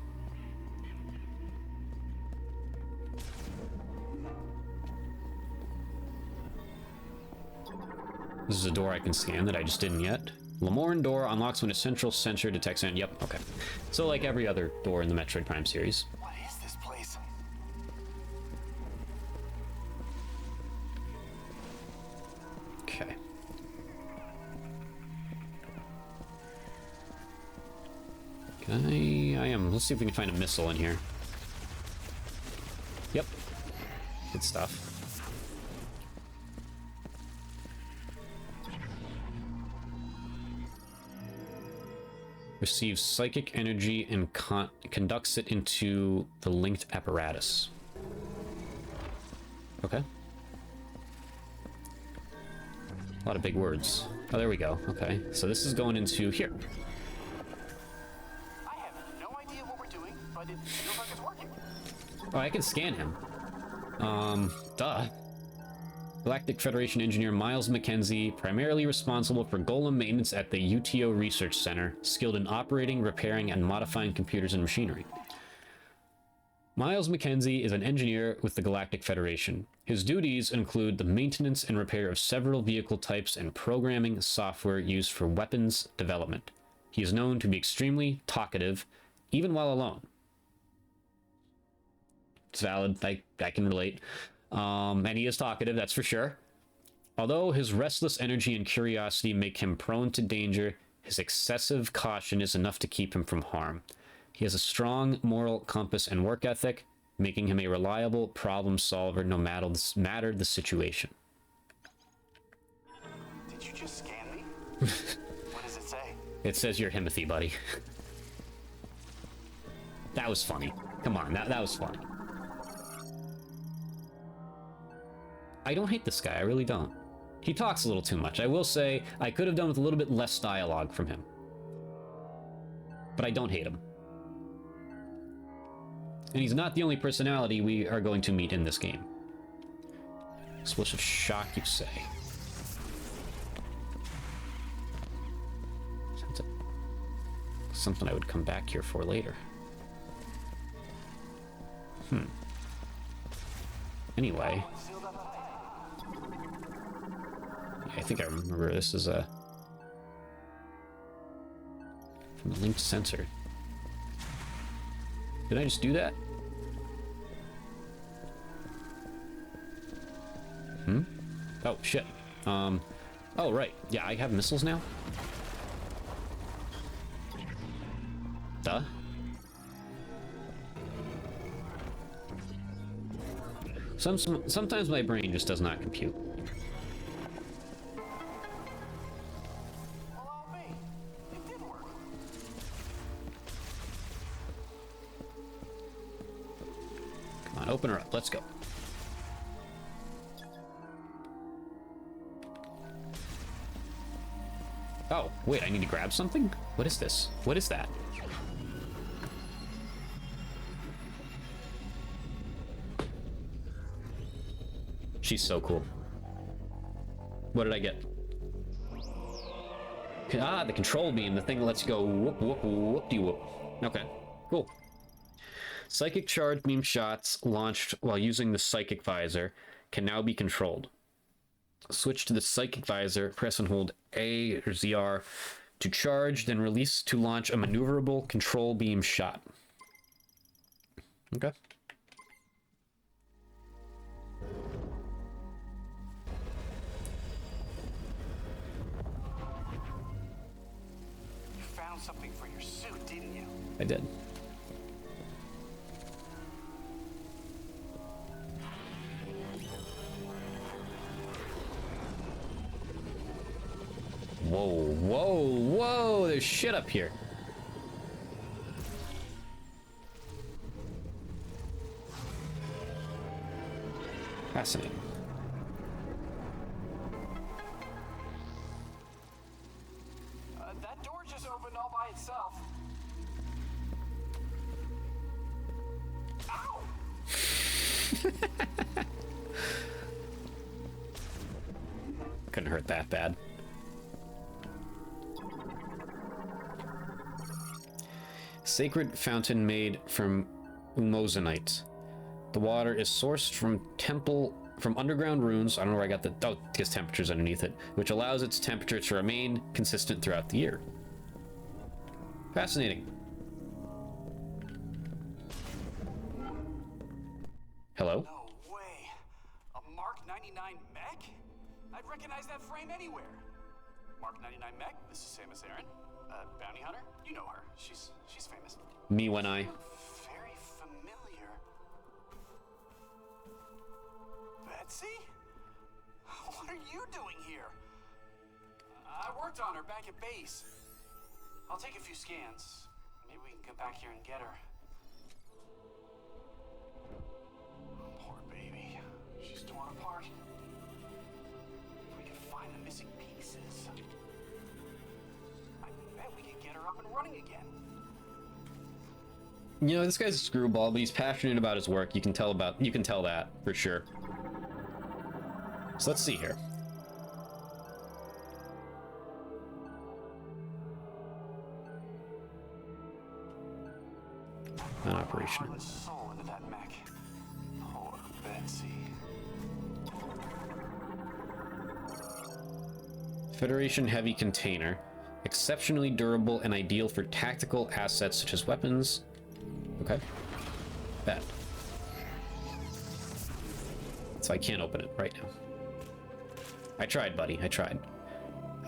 This is a door I can scan that I just didn't yet. Lemorn door unlocks when a central sensor detects it. Yep, okay. So like every other door in the Metroid Prime series. What is this place? Okay. I am. Let's see if we can find a missile in here. Yep. Good stuff. Receives psychic energy and conducts it into the linked apparatus. Okay. A lot of big words. Oh, there we go. Okay, so this is going into here. I have no idea what we're doing, but it feels like it's working. Oh, I can scan him. Duh. Galactic Federation engineer Miles McKenzie, primarily responsible for golem maintenance at the UTO Research Center, skilled in operating, repairing, and modifying computers and machinery. Miles McKenzie is an engineer with the Galactic Federation. His duties include the maintenance and repair of several vehicle types and programming software used for weapons development. He is known to be extremely talkative, even while alone. It's valid. I can relate. And he is talkative, that's for sure. Although his restless energy and curiosity make him prone to danger, his excessive caution is enough to keep him from harm. He has a strong moral compass and work ethic, making him a reliable problem solver no matter the situation. Did you just scan me? What does it say? It says you're Himothy, buddy. That was funny. Come on, that was funny. I don't hate this guy, I really don't. He talks a little too much. I will say, I could have done with a little bit less dialogue from him. But I don't hate him. And he's not the only personality we are going to meet in this game. Explosive shock, you say. Something I would come back here for later. Anyway. I think I remember this is a... from the linked sensor. Did I just do that? Oh, shit. Oh, right. Yeah, I have missiles now? Duh. Sometimes my brain just does not compute. Allow me. It did work. Come on, open her up. Let's go. Oh, wait, I need to grab something? What is this? What is that? She's so cool. What did I get? Ah, the control beam, the thing that lets you go whoop, whoop, whoop-de-whoop. Okay, cool. Psychic charge beam shots launched while using the psychic visor can now be controlled. Switch to the psychic visor, press and hold A or ZR to charge, then release to launch a maneuverable control beam shot. Okay. You found something for your suit, didn't you? I did. shit up here. Fascinating. That door just opened all by itself. Ow! Couldn't hurt that bad. Sacred fountain made from umozanite. The water is sourced from underground runes. I don't know where I got the because temperature's underneath it, which allows its temperature to remain consistent throughout the year. Fascinating. Hello? No way. A Mark 99 mech? I'd recognize that frame anywhere. Mark 99 mech, this is Samus Aran. Bounty hunter? You know her. She's famous. Me when I... Very familiar. Betsy? What are you doing here? I worked on her back at base. I'll take a few scans. Maybe we can come back here and get her. Poor baby. She's torn apart. If we can find the missing pieces, I bet we can get her up and running again. You know, this guy's a screwball, but he's passionate about his work. You can tell that for sure. So let's see here. Not operational. Heart and soul into that mech. Poor Betsy. Federation heavy container. Exceptionally durable and ideal for tactical assets such as weapons. Okay. Bad. So I can't open it right now. I tried, buddy. I tried.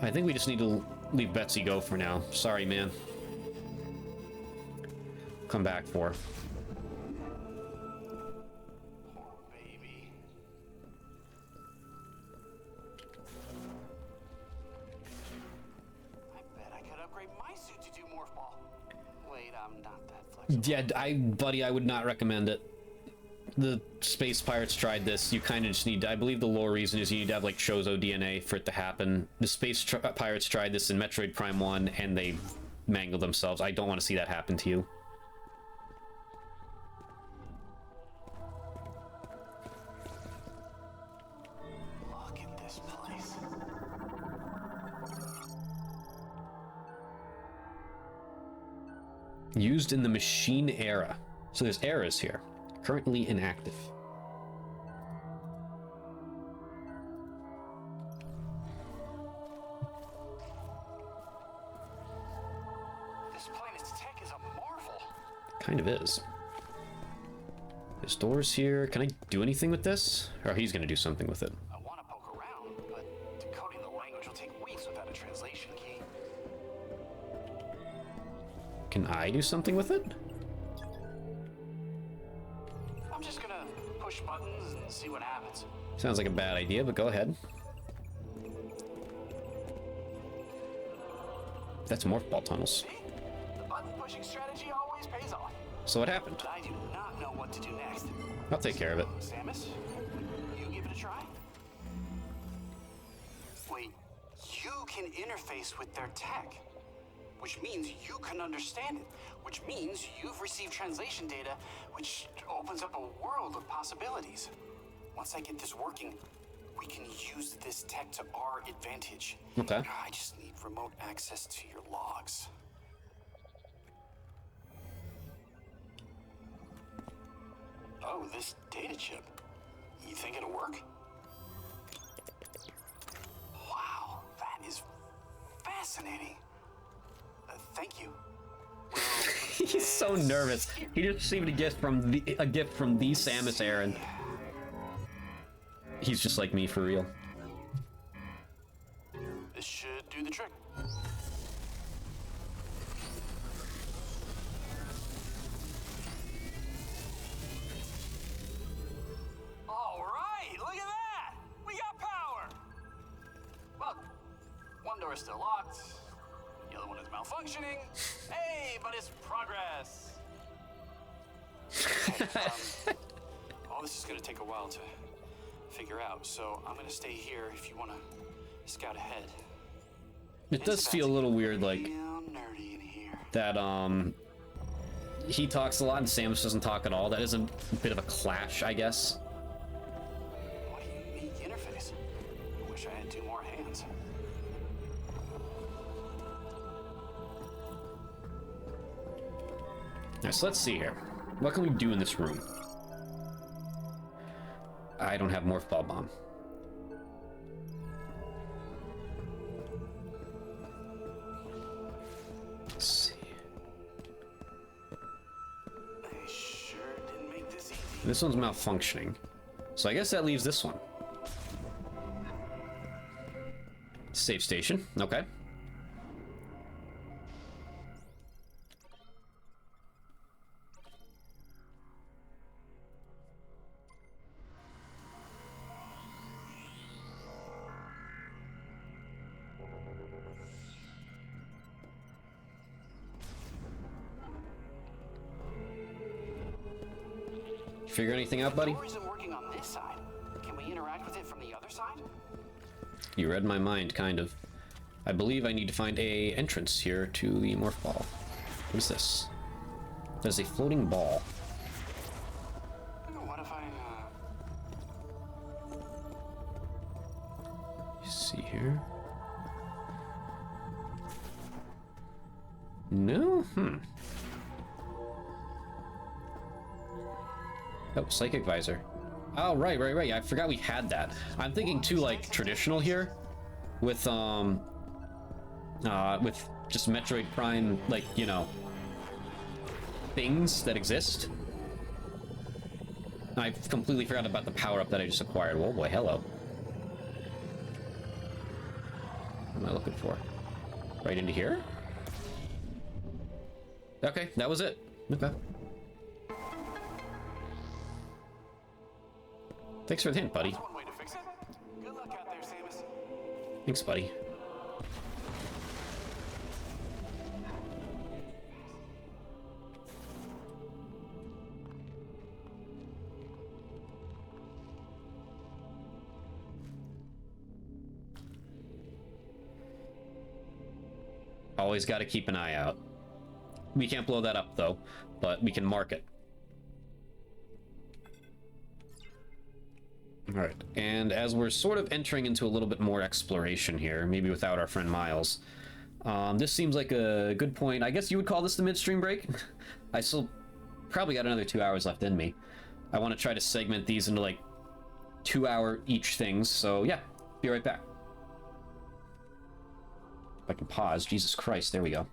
I think we just need to leave Betsy go for now. Sorry, man. Come back for. Poor baby. I bet I could upgrade my suit to do morph ball. Wait, I'm not that flexible. Yeah, buddy, I would not recommend it. The space pirates tried this. You kind of just need to, I believe the lore reason is you need to have like Chozo DNA for it to happen. The space pirates tried this in Metroid Prime 1 and they mangled themselves. I don't want to see that happen to you. Look at this place. Used in the machine era. So there's eras here. Currently inactive. This planet's tech is a marvel. Kind of is. There's doors here. Can I do anything with this? Or he's gonna do something with it. I want to poke around, but decoding the language will take weeks without a translation key. Can I do something with it? I'm just gonna push buttons and see what happens. Sounds like a bad idea, but go ahead. That's morph ball tunnels. See? The button pushing strategy always pays off. So what happened? But I do not know what to do next. I'll take care of it. Samus, you give it a try? Wait, you can interface with their tech, which means you can understand it, which means you've received translation data, which opens up a world of possibilities. Once I get this working, we can use this tech to our advantage. Okay. I just need remote access to your logs. Oh, this data chip. You think it'll work? Wow, that is fascinating. Thank you. He's so nervous. He just received a gift from the Samus Aran. He's just like me for real. This should do the trick. All right, look at that! We got power! Well, one door is still locked. The other one is malfunctioning. malfunctioning. Hey, but it's progress. All this is gonna take a while to figure out, so I'm gonna stay here if you wanna scout ahead. It does feel a little weird, like Real nerdy in here. that. He talks a lot and Samus doesn't talk at all. That is a bit of a clash, I guess. What a unique interface. I wish I had 2 more hands. Alright, so let's see here. What can we do in this room? I don't have Morph Ball Bomb. Let's see. They sure didn't make this easy. This one's malfunctioning. So I guess that leaves this one. Save station. Okay. Figure anything out, buddy? The door isn't working on this side. Can we interact with it from the other side? You read my mind, kind of. I believe I need to find a entrance here to the Morph Ball. What is this? There's a floating ball. What if I, You see here? No? Oh, Psychic Visor. Oh, right. I forgot we had that. I'm thinking too, like, traditional here. With just Metroid Prime, like, you know, things that exist. I completely forgot about the power-up that I just acquired. Whoa, boy, hello. What am I looking for? Right into here? Okay, that was it. Okay. Thanks for the hint, buddy. That's one way to fix it. Good luck out there, Samus. Thanks, buddy. Always got to keep an eye out. We can't blow that up, though, but we can mark it. Alright, and as we're sort of entering into a little bit more exploration here, maybe without our friend Miles, this seems like a good point. I guess you would call this the midstream break? I still probably got another 2 hours left in me. I want to try to segment these into like 2 hour each things, so yeah, be right back. If I can pause, Jesus Christ, there we go.